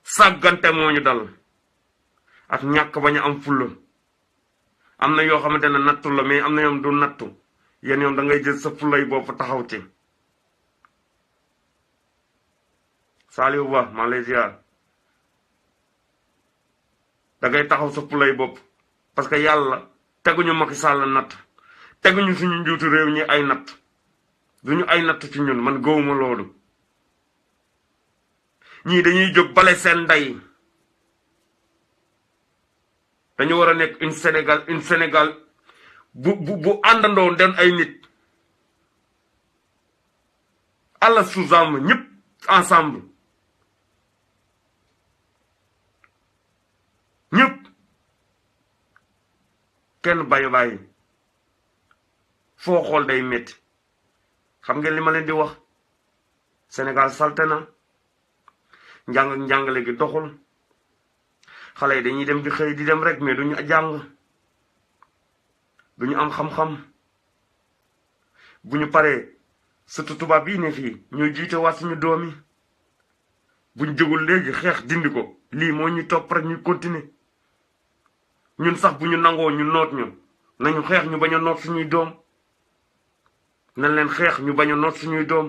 sàggante moo ñu dal ak ñàkk bañ a am fulla am na yoo xamante ne nattu la mais am na ñoom du nattu yéen ñoom da ngay jël sa fulay bopp taxaw ci. Saliou Ba maa lay ziar da ngay taxaw sa fulay bopp parce que yàlla teguñu Macky Sall natt teguñu suñu njuutu réew ñi ay natt duñu ay natt ci ñun man gëwuma loolu. ñii dañuy jóg bale seen ndey dañu war a nekk une Sénégal bu àndandoo den ay nit alla sous-am ñëpp ensemble ñëpp kenn bàyyi foo xool day métti xam ngeen li ma leen di wax Sénégal salte na njàng ak njàngale gi doxul xale yi dañuy dem di xëy di dem rek mais duñu jàng duñu am xam-xam bu ñu paree surtout tubaab yi ne fii ñooy jiite waat suñu doom yi buñ jógul léegi xeex dindi ko lii moo ñu topp rek ñu continuer ñun sax bu ñu nangoo ñu noot ñu nañu xeex ñu bañ a noot suñuy doom nañ leen xeex ñu bañ a noot suñuy doom.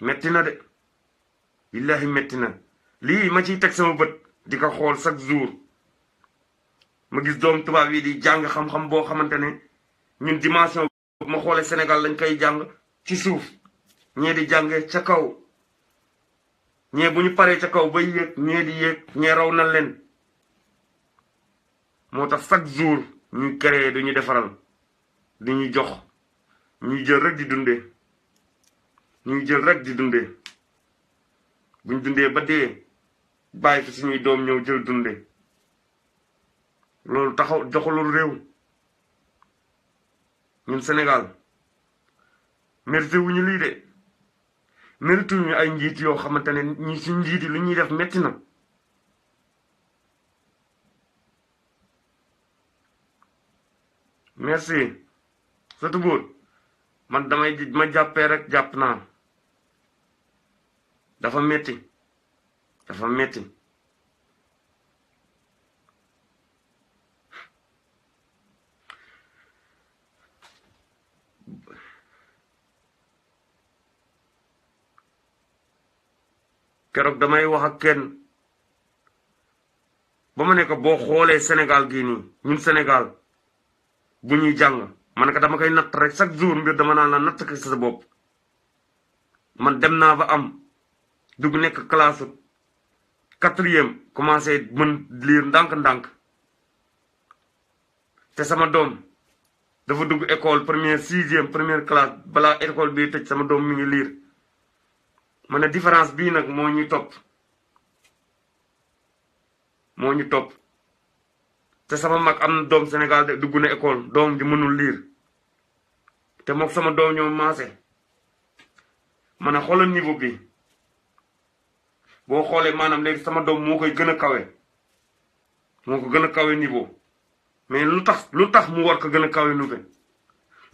metti na de billahi metti na lii ma ciy teg sama bët di ko xool chaque jour ma gis doom tubaab yi di jàng xam-xam boo xamante ne ñun dimension ma xoolee Sénégal lañ koy jàng ci suuf ñee di jànge ca kaw ñee bu ñu paree ca kaw bay yéeg ñee di yéeg ñee raw na leen moo tax chaque jour ñuy créer du ñu defaral di ñuy jox ñuy jël rek di dundee ñuy jël rek di dundee buñ dundee ba dee bàyyi fi suñuy doom ñëw jël dundee loolu taxaw joxalul réew ñun Sénégal mérité wuñu lii de mérité wuñu ay njiit yoo xamante ne ñi suñ njiit yi lu ñuy def metti na merci surtout buur man ma jàppee rek jàpp naa dafa metti keroog damay wax ak kenn ba ma ne ko boo xoolee Sénégal gii nii ñun Sénégal bu ñuy jàng man ka dama koy natt rek chaque jour mbir dama naan la natt ko sa bopp man dem naa ba am dugg nekk classe 4e commencé mën lire ndànk-ndànk te sama doom dafa dugg école 6e classe balaa école bii tëj sama doom mi ngi lire ma ne différence bii nag moo ñu topp te sama mag am na doom Sénégal de dugg na école doom ji mënul lire te mook sama doom ñoo maase ma ne xoolal niveau bi boo xoolee maanaam léegi sama doom moo koy gën a kawe moo ko gën a kawe niveau mais lu tax mu war ko gën a kawe niveau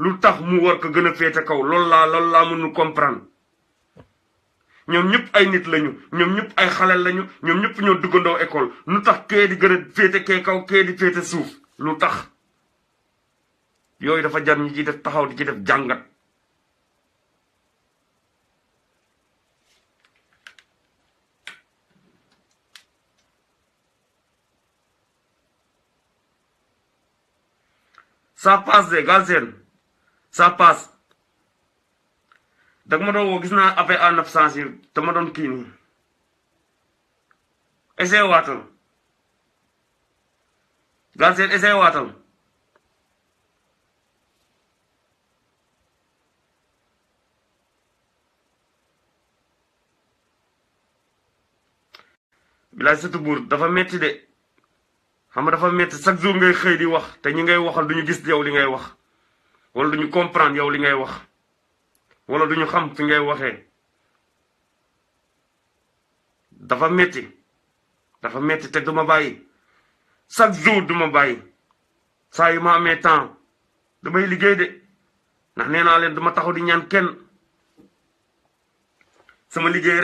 lu tax mu war ko gën a féete kaw loolu laa mënul comprendre ñoom ñëpp ay nit lañu ñoom ñëpp ay xale lañu ñoom ñëpp ñoo duggandoo école lu tax kee di gën a féete kee kaw kee di féete suuf lu tax yooyu dafa jar ñi ci def taxaw di ci def jàngat ça passe de Galsen ça passe dag ma doon woo gis naa appel en absence yi te ma doon kii nii essayé waatal Galsen essayé waatal bilaay surtout buur dafa metti de xam nga dafa metti chaque jour ngay xëy di wax te ñi ngay waxal duñu gis yow li ngay wax wala duñu comprendre yow li ngay wax wala duñu xam fi ngay waxee dafa metti te duma bàyyi chaque jour duma bàyyi saa yu ma amee temps damay liggéey de ndax nee naa leen duma taxaw di ñaan kenn sama liggéey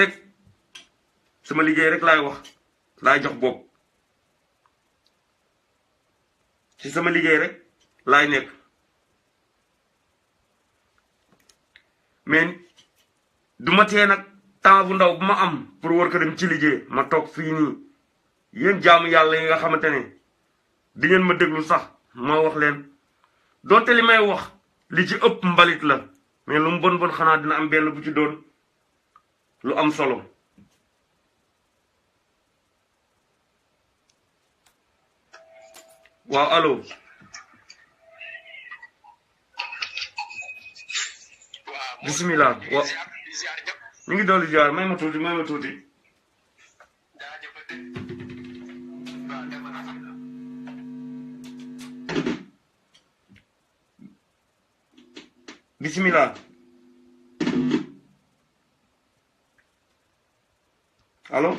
rek laay wax laay jox bopp ci sama liggéey rek laay nekk mais du ma tee nag temps bu ndaw bu ma am pour war ko dem ci liggéey ma toog fii nii yéen jaamu yàlla yi nga xamante ne di ngeen ma déglu sax ma wax leen donte li may wax li ci ëpp mbalit la mais lu mu bon bon xanaa dina am benn bu ci doon lu am solo waaw allo bismillah waaw ñu ngi dolli jaar may ma tuuti bismillah allo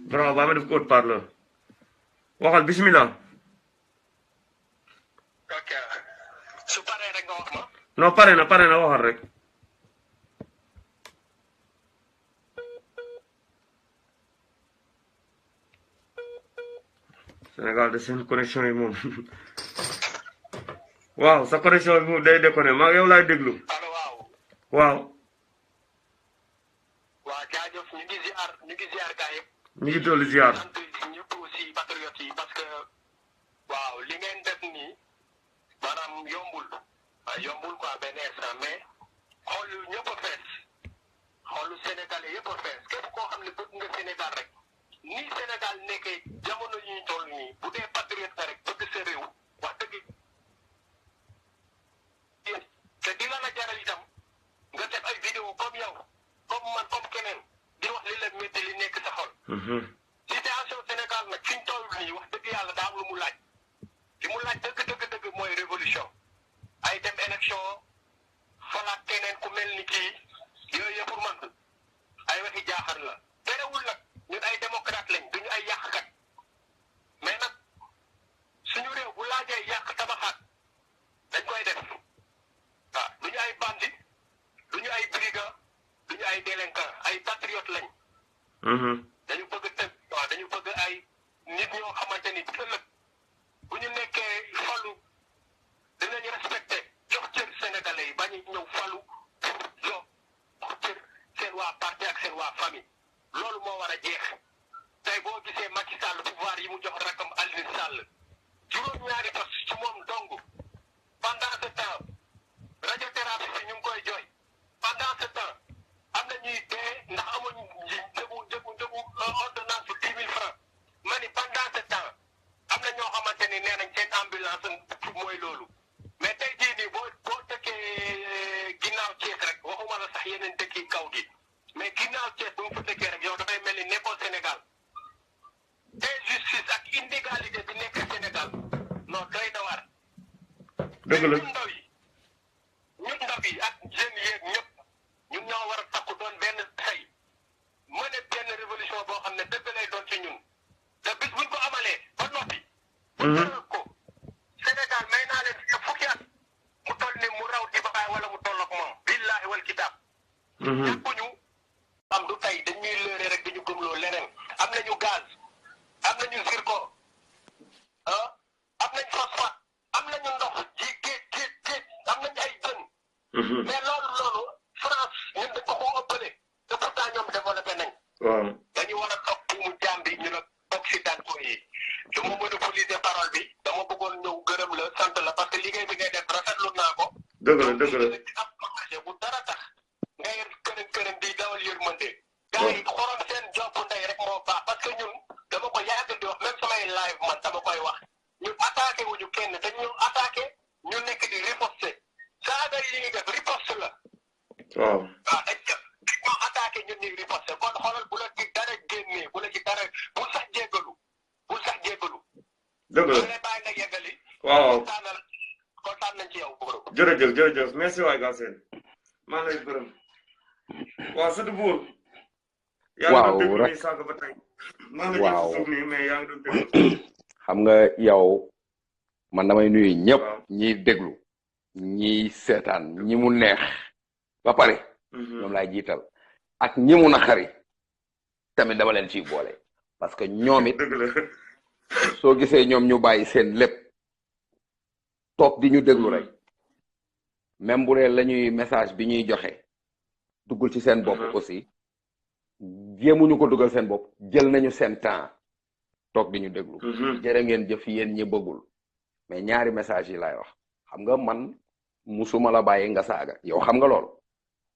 bravo ba ma def ko haut-parleur waxal bismillah ok su paree rek nga wax ma. non pare na waxal rek Sénégal de seen connexion yi moom waaw sa connexion bi moom day déconné maa yow laay déglu allo waaw. waaw waa jaajëf ñu ngi ziar gaa yëpp. ñu ngi dolli ziar sant ñëpp aussi patriotes yi parce que waaw li ngeen def nii maanaam yombul quoi benn instant mais xoolu ñëpp a fees xoolu Sénégalais yëpp a fees képp koo xam ne bëgg nga Sénégal rek nii Sénégal nekkee jamono yi ñu toll nii bu dee patriote nga rek bëgg sa réew wax dëgg te dina la jaral itam nga def ay vidéo comme yow comme man comme keneen di wax li la métti li nekk sa xol. situation Sénégal nag fi ñu toll nii wax dëgg yàlla daa am lu mu laaj li mu laaj dëgg mooy révolution ay dem élection falaat keneen ku mel ni kii yooyu yëpp pour man ay waxi jaaxar la terewul nag ñun ay démocrate lañ duñu ay yàqkat mais nag suñu réew bu laajee yàq tabaxaat dañ koy def waaw duñu ay bandit duñu ay brigand duñu ay délinquant ay patriote lañ. dañu bëgg dañu bëgg ay nit ñoo xamante ni ëllëg bu ñu nekkee falu dinañu respecté jox cër sénégalais yi bañu ñëw falu jox cër seen waa parti ak seen waa famille loolu moo war a jeex tey boo gisee Macky Sall pouvoir yi mu jox rakam Aliou Sall juróom-ñaari fas ci moom dong pendant ce temps radiothérapie bi ñu ngi koy jooy pendant ce temps am na ñuy dee ndax amuñ njëgu ordonnance bu 10 000 francs ma ni pendant ce temps am na ñoo xamante ni nee nañ seen ambulance mooy loolu mais tey jii nii boo dëkkee ginnaaw Thiès rek waxuma la sax yeneen dëkk yi kaw gi mais ginnaaw Thiès bu nga fa dëkkee rek yow dafay mel ni nekkoo Sénégal injustice ak inégalité bi nekk Sénégal non doy na war. dëgg la ñun ndaw yi ak jeunes yeeg ñëpp ñun ñoo war a takku doon benn say mën a benn révolution boo xam ne dëgg lay doon ci ñun te bis buñ ko amalee ba noppi. bu tëral ko Sénégal may naa leen fi fukki at mu toll ni mu raw di baay wala mu toll ak moom. billaahi wal kitaab. ñàkkuñu am du tey dañuy lëre rek dañu gëmloo leneen am nañu gaz am nañu zircon am nañ phosphate am nañu ndox ji géej am nañ ay jën. mais loolu France ñun dañ ko ëppale te pourtant ñoom développé nañ. waaw dañu war a topp mu jaam bi ñu nag occidentaux yi du ma monopoliser parole bi dama bëggoon ñëw gërëm la sant la parce que liggéey bi ngay def rafetlu naa ko. dëgg la ab projet bu dara tax ngay kërën di dawal yërmande. gars yi xorom seen job ndey rek moo baax parce que ñun dama ko yàgg di wax même samay live man dama koy wax ñun attaqué wuñu kenn dañ ñu attaqué ñu nekk di riposte saaga yi ñuy def riposte la. waaw dañ ñoo attaqué ñun ñuy riposte kon xoolal bu la ci dara génnee bu la ci dara bul sax jéggalu. dëgg la lay bàyyi nga yeggali. waaw kontaan nañ ci yow bro. jërëjëf merci waay Galsen maa ngi lay gërëm waaw sëñ Bour. waaw yaa ngi doon rek déglu sànq ba tey. maa ngi lay suuf nii mais yaa ngi doon déglu. xam nga yow man damay nuyu ñëpp waaw ñiy déglu ñiy seetaan ñi mu neex ba pare ñoom laay jiital ak ñi mu naqari tamit dama leen ciy boole parce que ñoom it dëgg la soo gisee ñoom ñu bàyyi seen lépp toog di ñu déglu rek même bu dee la ñuy message bi ñuy joxe duggul ci seen bopp aussi jéemuñu ko dugal seen bopp jël nañu seen temps toog di ñu déglu jërë ngeen jëf yéen ñi bëggul mais ñaari message yi laay wax xam nga man musuma la bàyyi nga saaga yow xam nga loolu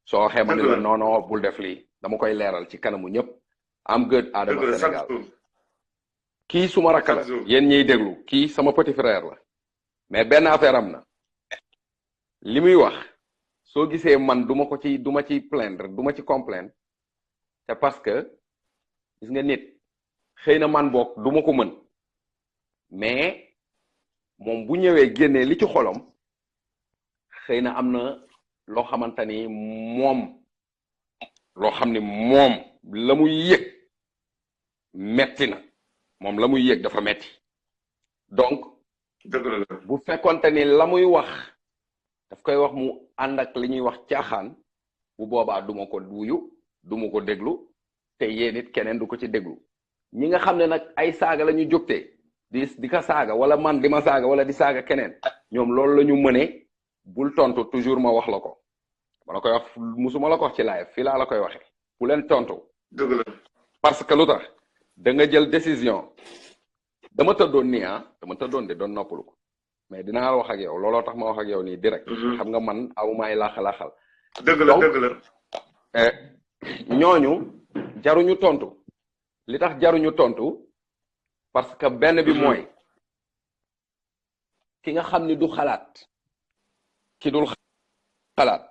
soo waxee ma ni la non non bul def lii dama koy leeral ci kanamu ñëpp am good Adama Sénégal kii suma rakk la yéen ñiy déglu kii sama petit frère la mais benn affaire am na li muy wax soo gisee man duma ci plaindre duma ci complaindre c'est parce que gis nga nit xëy na man boog duma ko mën mais moom bu ñëwee génnee li ci xolam xëy na am na loo xamante ni moom loo xam ni moom la muy yëg metti na moom la muy yëg dafa metti donc bu fekkonte ni la muy wax daf koy wax mu ànd ak li ñuy wax caaxaan bu boobaa duma ko wuyu duma ko déglu te yéen it keneen du ko ci déglu ñi nga xam ne nag ay saaga la ñu jógtee di ko saaga wala man di ma saaga wala di saaga keneen ñoom loolu la ñu mënee bul tontu toujours ma wax la ko ma la koy wax musuma la ko wax ci live fii laa la koy waxee bu leen tontu dëgg la parce que lu tax da nga jël décision dama tëddoon nii dama tëddoon de doon noppalu ko mais dinaa wax ak yow looloo tax ma wax ak yow nii direct xam nga man awumaay laaxa-laaxal dëgg la dëgg la ñooñu jaruñu tontu li tax jaruñu tontu parce que benn bi mooy ki nga xam ni du xalaat ki dul xalaat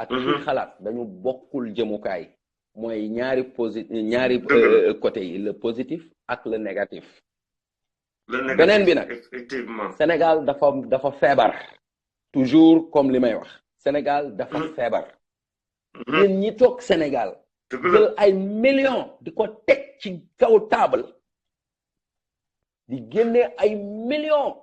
ak ki xalaat dañu bokkul jëmukaay mooy ñaari côté yi le positif ak le négatif beneen bi nag Sénégal dafa feebar toujours comme li may wax Sénégal dafa feebar yéen ñi toog Sénégal jël ay millions di ko teg ci kaw table di génne ay millions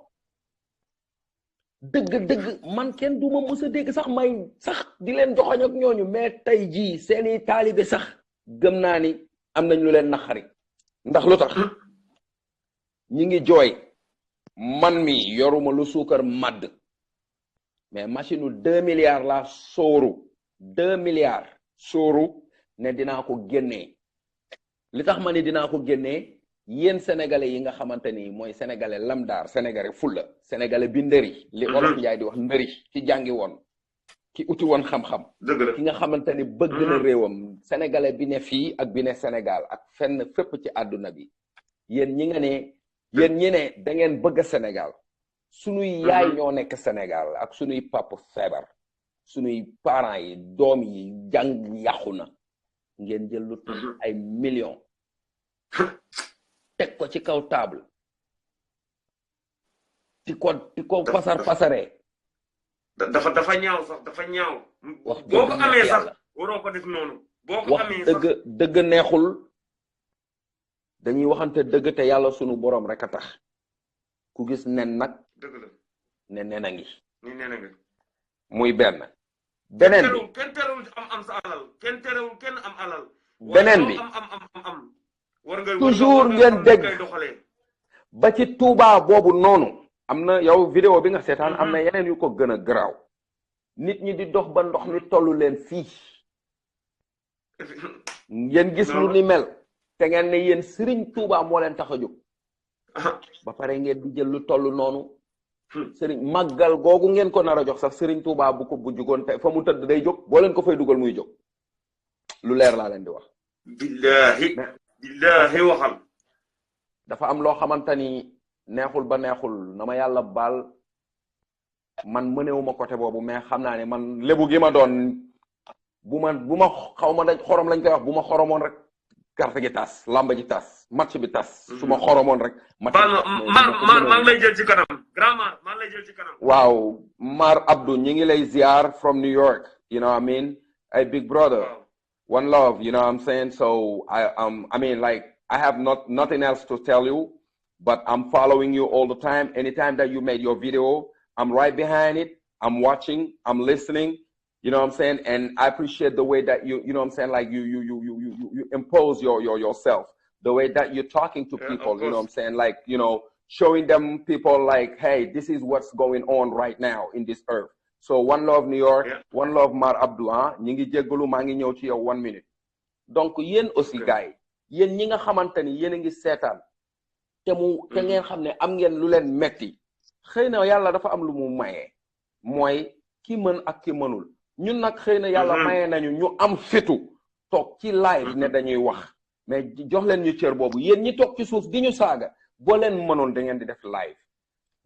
dëgg man kenn du ma mës a dégg sax may sax di leen joxoñ ak ñooñu mais tey jii seeni taalibe sax gëm naa ni am nañ lu leen naqari ndax lu tax ñi ngi jooy man mi yoruma lu suukar madd mais machine u 2 milliards la sóoru 2 milliards sóoru ne dinaa ko génnee li tax ma ni dinaa ko génnee yéen sénégalais yi nga xamante ni mooy sénégalais lamdaar sénégalais fulla sénégalais bi ndëri li olof njaay di wax ndëri ki jàngi woon ki uti woon xam-xam ki nga xamante ni bëgg na réewam sénégalais bi ne fii ak bi ne Sénégal ak fenn fépp ci àdduna bi yéen ñi nga ne yéen ñi ne da ngeen bëgg Sénégal sunuy yaay ñoo nekk Sénégal ak sunuy pap feebar sunuy parents yi doom yi jàng yàqu na ngeen jël lu tudd ay millions teg ko ci kaw table di ko pasaree dafa ñaaw sax dafa ñaaw wax boo ko amee sax waroo ko def noonu boo ko amee sax dëgg neexul dañuy waxante dëgg te yàlla sunu boroom rek a tax ku gis nen nag dëgg la ne nen a ngi ni nen a ngi muy benn beneen bi kenn terewul am sa alal kenn terewul kenn am alal beneen bi am war nga toujours ngeen dégg ba ci Touba boobu noonu am na yow vidéo bi nga seetaan am na yeneen yu ko gën a garaaw nit ñi di dox ba ndox mi tollu leen fii ngeen gis lu ni mel te ngeen ne yéen Serigne Touba moo leen tax a jóg ba pare ngeen di jël lu toll noonu Serigne màggal googu ngeen ko nar a jox sax Serigne Touba bu jugoon te fa mu tëdd day jóg boo leen ko fay dugal muy jóg lu leer laa leen di wax. billahi waxal. dafa am loo xamante ni neexul ba neexul na ma yàlla baal man mënewuma côté boobu mais xam naa ne man lébu gi ma doon bu ma xaw ma dañ xorom lañ koy wax bu ma xoromoon rek carte gi tas lamba ji tas match bi tas su ma xoromoon rek match bi tas maa ngi lay jël ci kanam grand maa ngi lay jël ci kanam. waaw Mar Abdou ñi ngi lay ziar from New York you know what I mean ay big brother one love you know what I'm saying so I mean like I have nothing else to tell you but I'm following you all the time anytime that you made your video I'm right behind it I'm watching I'm listening You know what I'm saying? And I appreciate the way that you know what I'm saying, like you impose yourself, the way that you're talking to people, you know what I'm saying, like, you know, showing them people like, hey, this is what's going on right now in this earth. So one love New York, one love Mar Abdou, ñi ngi jéggalu maa ngi ñëw ci yow 1 minute. Donc yéen aussi gars yi, yéen ñi nga xamante ni yéen a ngi seetaan te ngeen xam ne am ngeen lu leen metti, xëy na yàlla dafa am lu mu maye, mooy ki mën ak ki mënul. ñun nag xëy na yàlla maye nañu ñu am fitu toog ci live ne dañuy wax, mais jox leen ñu cër boobu. Yéen ñi toog ci suuf di ñu saaga, boo leen mënoon da ngeen di def live.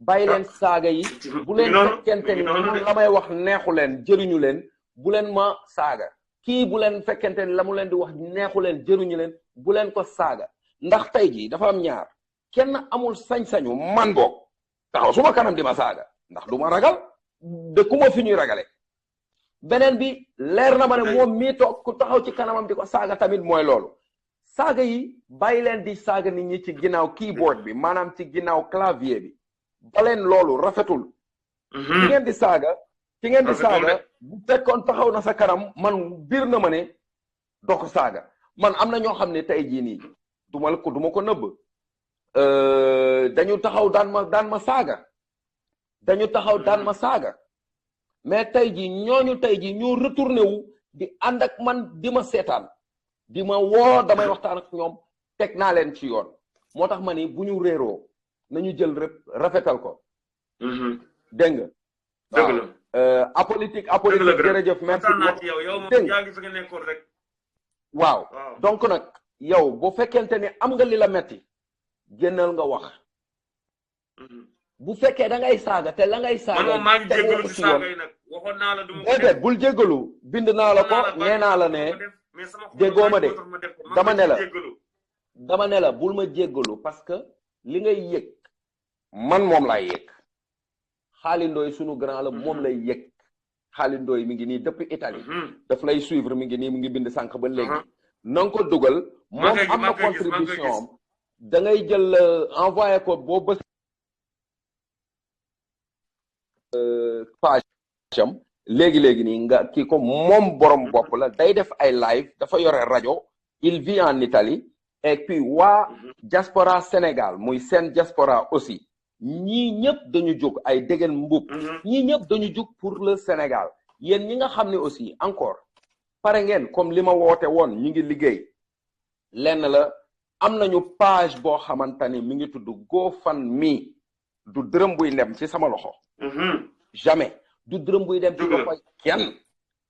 bàyyi leen saaga yi, bu leen fekkente ni la may wax neexu leen jëriñu leen, bu leen ma saaga. kii bu leen fekkente ni la mu leen di wax neexu leen jëriñu leen, bu leen ko saaga. ndax tey jii dafa am ñaar, kenn amul sañ-sañu man boog taxaw suma kanam di ma saaga, ndax du ma ragal dëkkuma fi ñuy ragale. beneen bi leer na ma ne moom mii toog ku taxaw ci kanamam di ko saaga tamit mooy loolu. saaga yi bàyyi leen di saaga nit ñi ci ginnaaw keyboard bi, maanaam ci ginnaaw clavier bi. ba leen loolu rafetul. ci ngeen di saaga bu fekkoon taxaw na sa kanam, man biir na ma ne doo ko saaga. man am na ñoo xam ne tey jii nii du ma ko nëbb, dañu taxaw daan ma saaga. dañu taxaw daan ma saaga. mais tey jii ñooñu tey jii ñoo retourné wu di ànd ak man di ma seetaan, di ma woo, damay waxtaan ak ñoom, teg naa leen ci yoon. moo tax ma ni bu ñu réeroo nañu jël rafetal ko. dégg nga. dëgg la apolitique jërëjëf merci beaucoup. waaw donc nag yow bu fekkente ni am nga li la metti génnal nga wax. bu fekkee da ngay saaga te la ngay saaga. man maa ngi jéggalu ci saaga yi nag waxoon naa la du ma ko def bul jéggalu, bind naa la ko, nee naa la ne déggoo ma de, dama ne la bul ma jéggalu, parce que li ngay yëg man moom laay yëg. Xaali Ndoy sunu grand la, moom lay yëg. Xaali Ndoy mi ngi nii depuis Italie, daf lay suivre, mi ngi nii mu ngi bind sànq ba léegi. na nga ko dugal, moom am na contribution am, da ngay jël envoyé ko boo bës page am léegi nii nga kii ko, moom borom bopp la, day def ay live, dafa yore rajo, il vit en Italie. Et puis waa diaspora Sénégal muy seen diaspora aussi, ñii ñëpp dañu jóg ay déggen mbub, ñii ñëpp dañu jóg pour le Sénégal. yéen ñi nga xam ne aussi encore pare ngeen comme li ma woote woon, ñi ngi liggéey lenn la, am nañu page boo xamante ni mi ngi tudd GoFundMe. du dërëm buy dem ci sama loxo, jamais. du dërëm buy dem ci loxo kenn.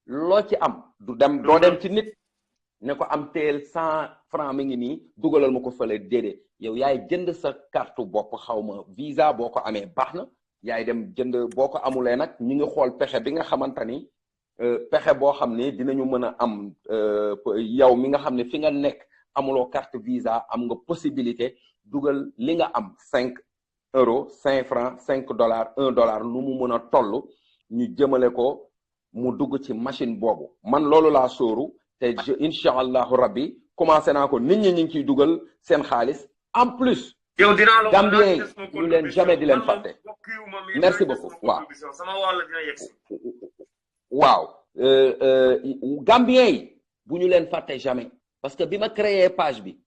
loo ci am du dem, doo dem ci nit ne ko am teel 100 francs mi ngi nii dugalal ma ko fële, déedéet. yow yaay jënd sa carte bopp, xaw ma visa boo ko amee baax na, yaay dem jënd. boo ko amulee nag ñu ngi xool pexe bi nga xamante ni pexe boo xam ne dinañu mën a am yow mi nga xam ne fi nga nekk amuloo carte visa, am nga possibilité dugal li nga am 5 euros, 5 francs, 5 dollars, 1 dollar, nu mu mën a toll, ñu jëmale ko mu dugg ci machine boobu. man loolu laa sóoru te incha allahu rabbi commencé naa ko, nit ñi ñu ngi ciy dugal seen xaalis. en plus Gambien yi ñu leen jamais di leen fàtte. merci beaucoup. waaw Gambien yi bu ñu leen fàtte jamais, parce que bi ma créé page bi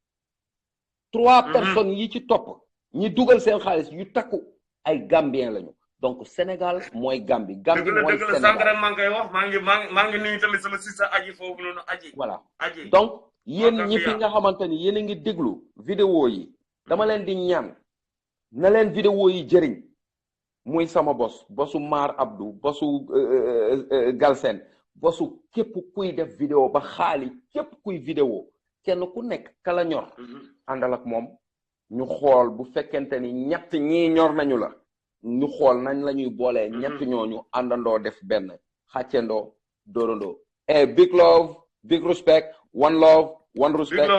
3 personnes yi ci topp ñi dugal seen xaalis yu takku ay Gambien lañu. donc Sénégal mooy Gambie, Gambie mooy Sénégal. maa ngi nuyu tamit sama sista aji foofu noonu aji. voilà donc yéen ñi fi nga xamante ni yéen a ngi déglu vidéo yi, dama leen di ñaan na leen vidéo yi jëriñ. muy sama bosu Mar Abdou, bosu Galsen, bosu képp kuy def vidéo ba Xaali, képp kuy vidéo, kenn ku nekk kala ñor àndal ak moom ñu xool. bu fekkente ni ñett ñii ñor nañu la, ñu xool nañ la ñuy boolee ñett ñooñu àndandoo def benn, xàccendoo dóorandoo. big love, big respect, one love, one respect.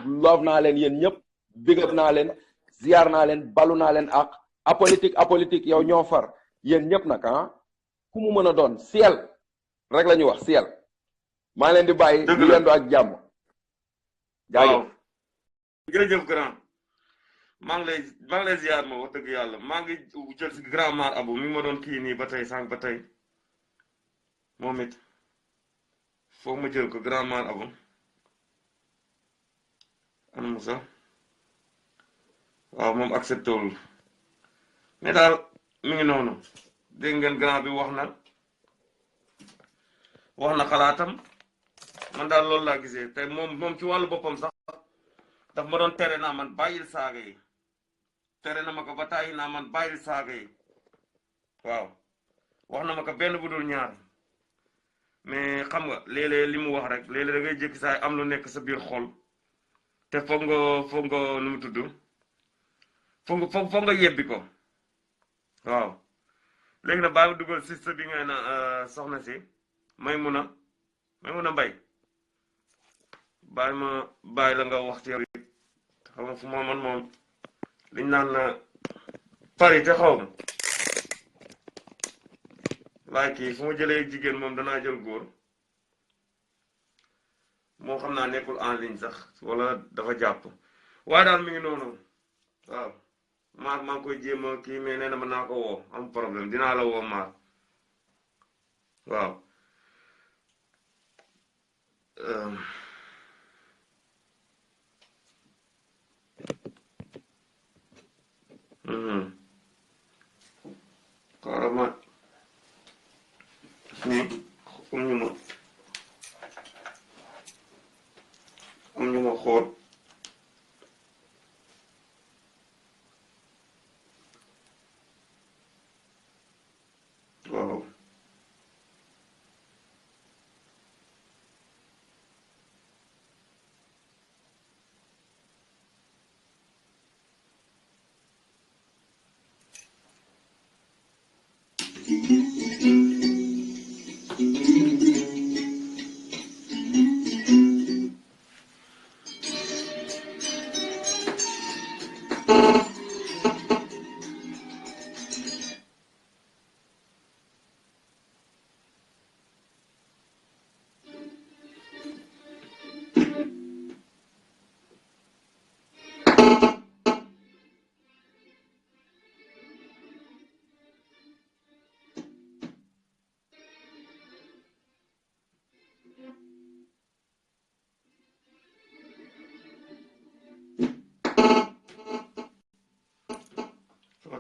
love naa leen yéen ñëpp, big up naa leen, ziar naa leen, balu naa leen ak apolitique yow ñoo far yéen ñëpp nag ku mu mën a doon ciel rek la ñuy wax ciel. maa leen di bàyyi di yendu ak jàmm. jaajëf. jërëjëf grand. maa ngi lay ziar ma wax dëgg yàlla. maa ngi jël si grand Mar Abou mi ma doon kii nii ba tey sànq ba tey moom it foog ma jël ko grand mal abon an Moussa waaw moom accepté wul mais daal mi ngi noonu dégg ngeen grand bi wax na xalaatam man daal loolu laa gisee te moom ci wàllu boppam sax daf ma doon tere naa man bàyyil saaga yi tere na ma ko ba tàyyi naa man bàyyil saaga yi waaw wax na ma ko benn bu dul ñaar mais xam nga léeg-léeg li mu wax rek léeg-léeg da ngay jékki saay am lu nekk sa biir xol te foog nga nu mu tudd foog nga yebbi ko waaw léegi nag bàyyi ma dugal siste bi ngay na soxna si Maymuna Mbay bàyyi la nga wax ci yow it xam nga fu ma man moom liñ naan parité xaw ma laay kii fu ma jëlee jigéen moom danaa jël góor moo xam naa nekkul en ligne sax wala dafa jàpp waaye daal mi ngi noonu waaw maa ngi koy jéem a kii mais nee na ma naa ko woo am problème dinaa la woo maar waaw carrément nii am ñu ma xool waaw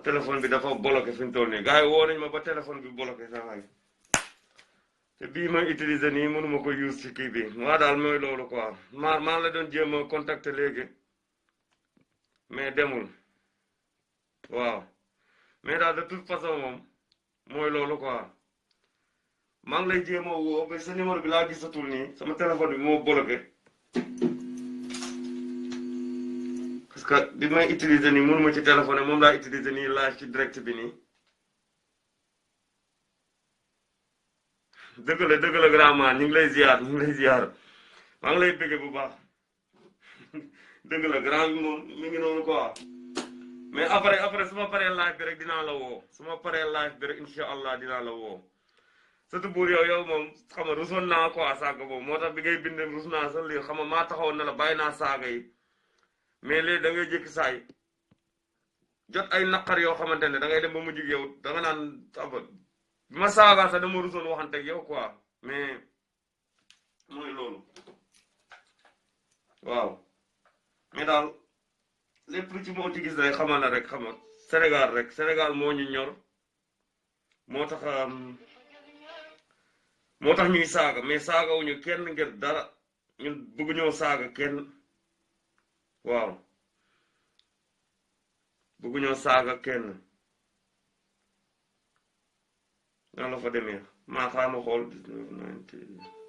téléphone bi dafa bloqué fi mu toll nii gars yi woo nañ ma ba téléphone bi bloqué sax waay te bii may utiliser nii mënuma ko use ci kii bi waa daal mooy loolu quoi maa la doon jéem a contacter léegi mais demul waaw mais daal de toute façon moom mooy loolu quoi maa ngi lay jéem a woo ba sa numéro bi laa gisatul nii sama téléphone bi moo bloqué parce que bi may utiliser nii mënuma ci téléphone moom laa utiliser nii live ci direct bi nii dëgg la grand man ñu ngi lay ziar maa ngi lay bëgge bu baax dëgg la grand bi moom mi ngi noonu quoi mais après su ma paree live bi rek dinaa la woo su ma paree live bi rek incha allah dinaa la woo surtout buur yow moom xam nga rusoon naa quoi saaga boobu moo tax bi ngay bind rus naa sax lii xam nga maa taxawoon na la bàyyi naa saaga yi mais léegi da ngay jékki saay jot ay naqar yoo xamante ne da ngay dem ba mujj yow da nga naan bi ma saaga sax dama rusoon waxante ak yow quoi mais mooy loolu waaw mais daal lépp lu ci moo ci gis rek xamal na rek xam nga Sénégal moo ñu ñor moo tax ñuy saaga mais saagawuñu kenn ngir dara ñun bëgg ñoo saaga kenn waaw bëgg ñoo saaga kenn nan la fa demee maa xaama xool 19 90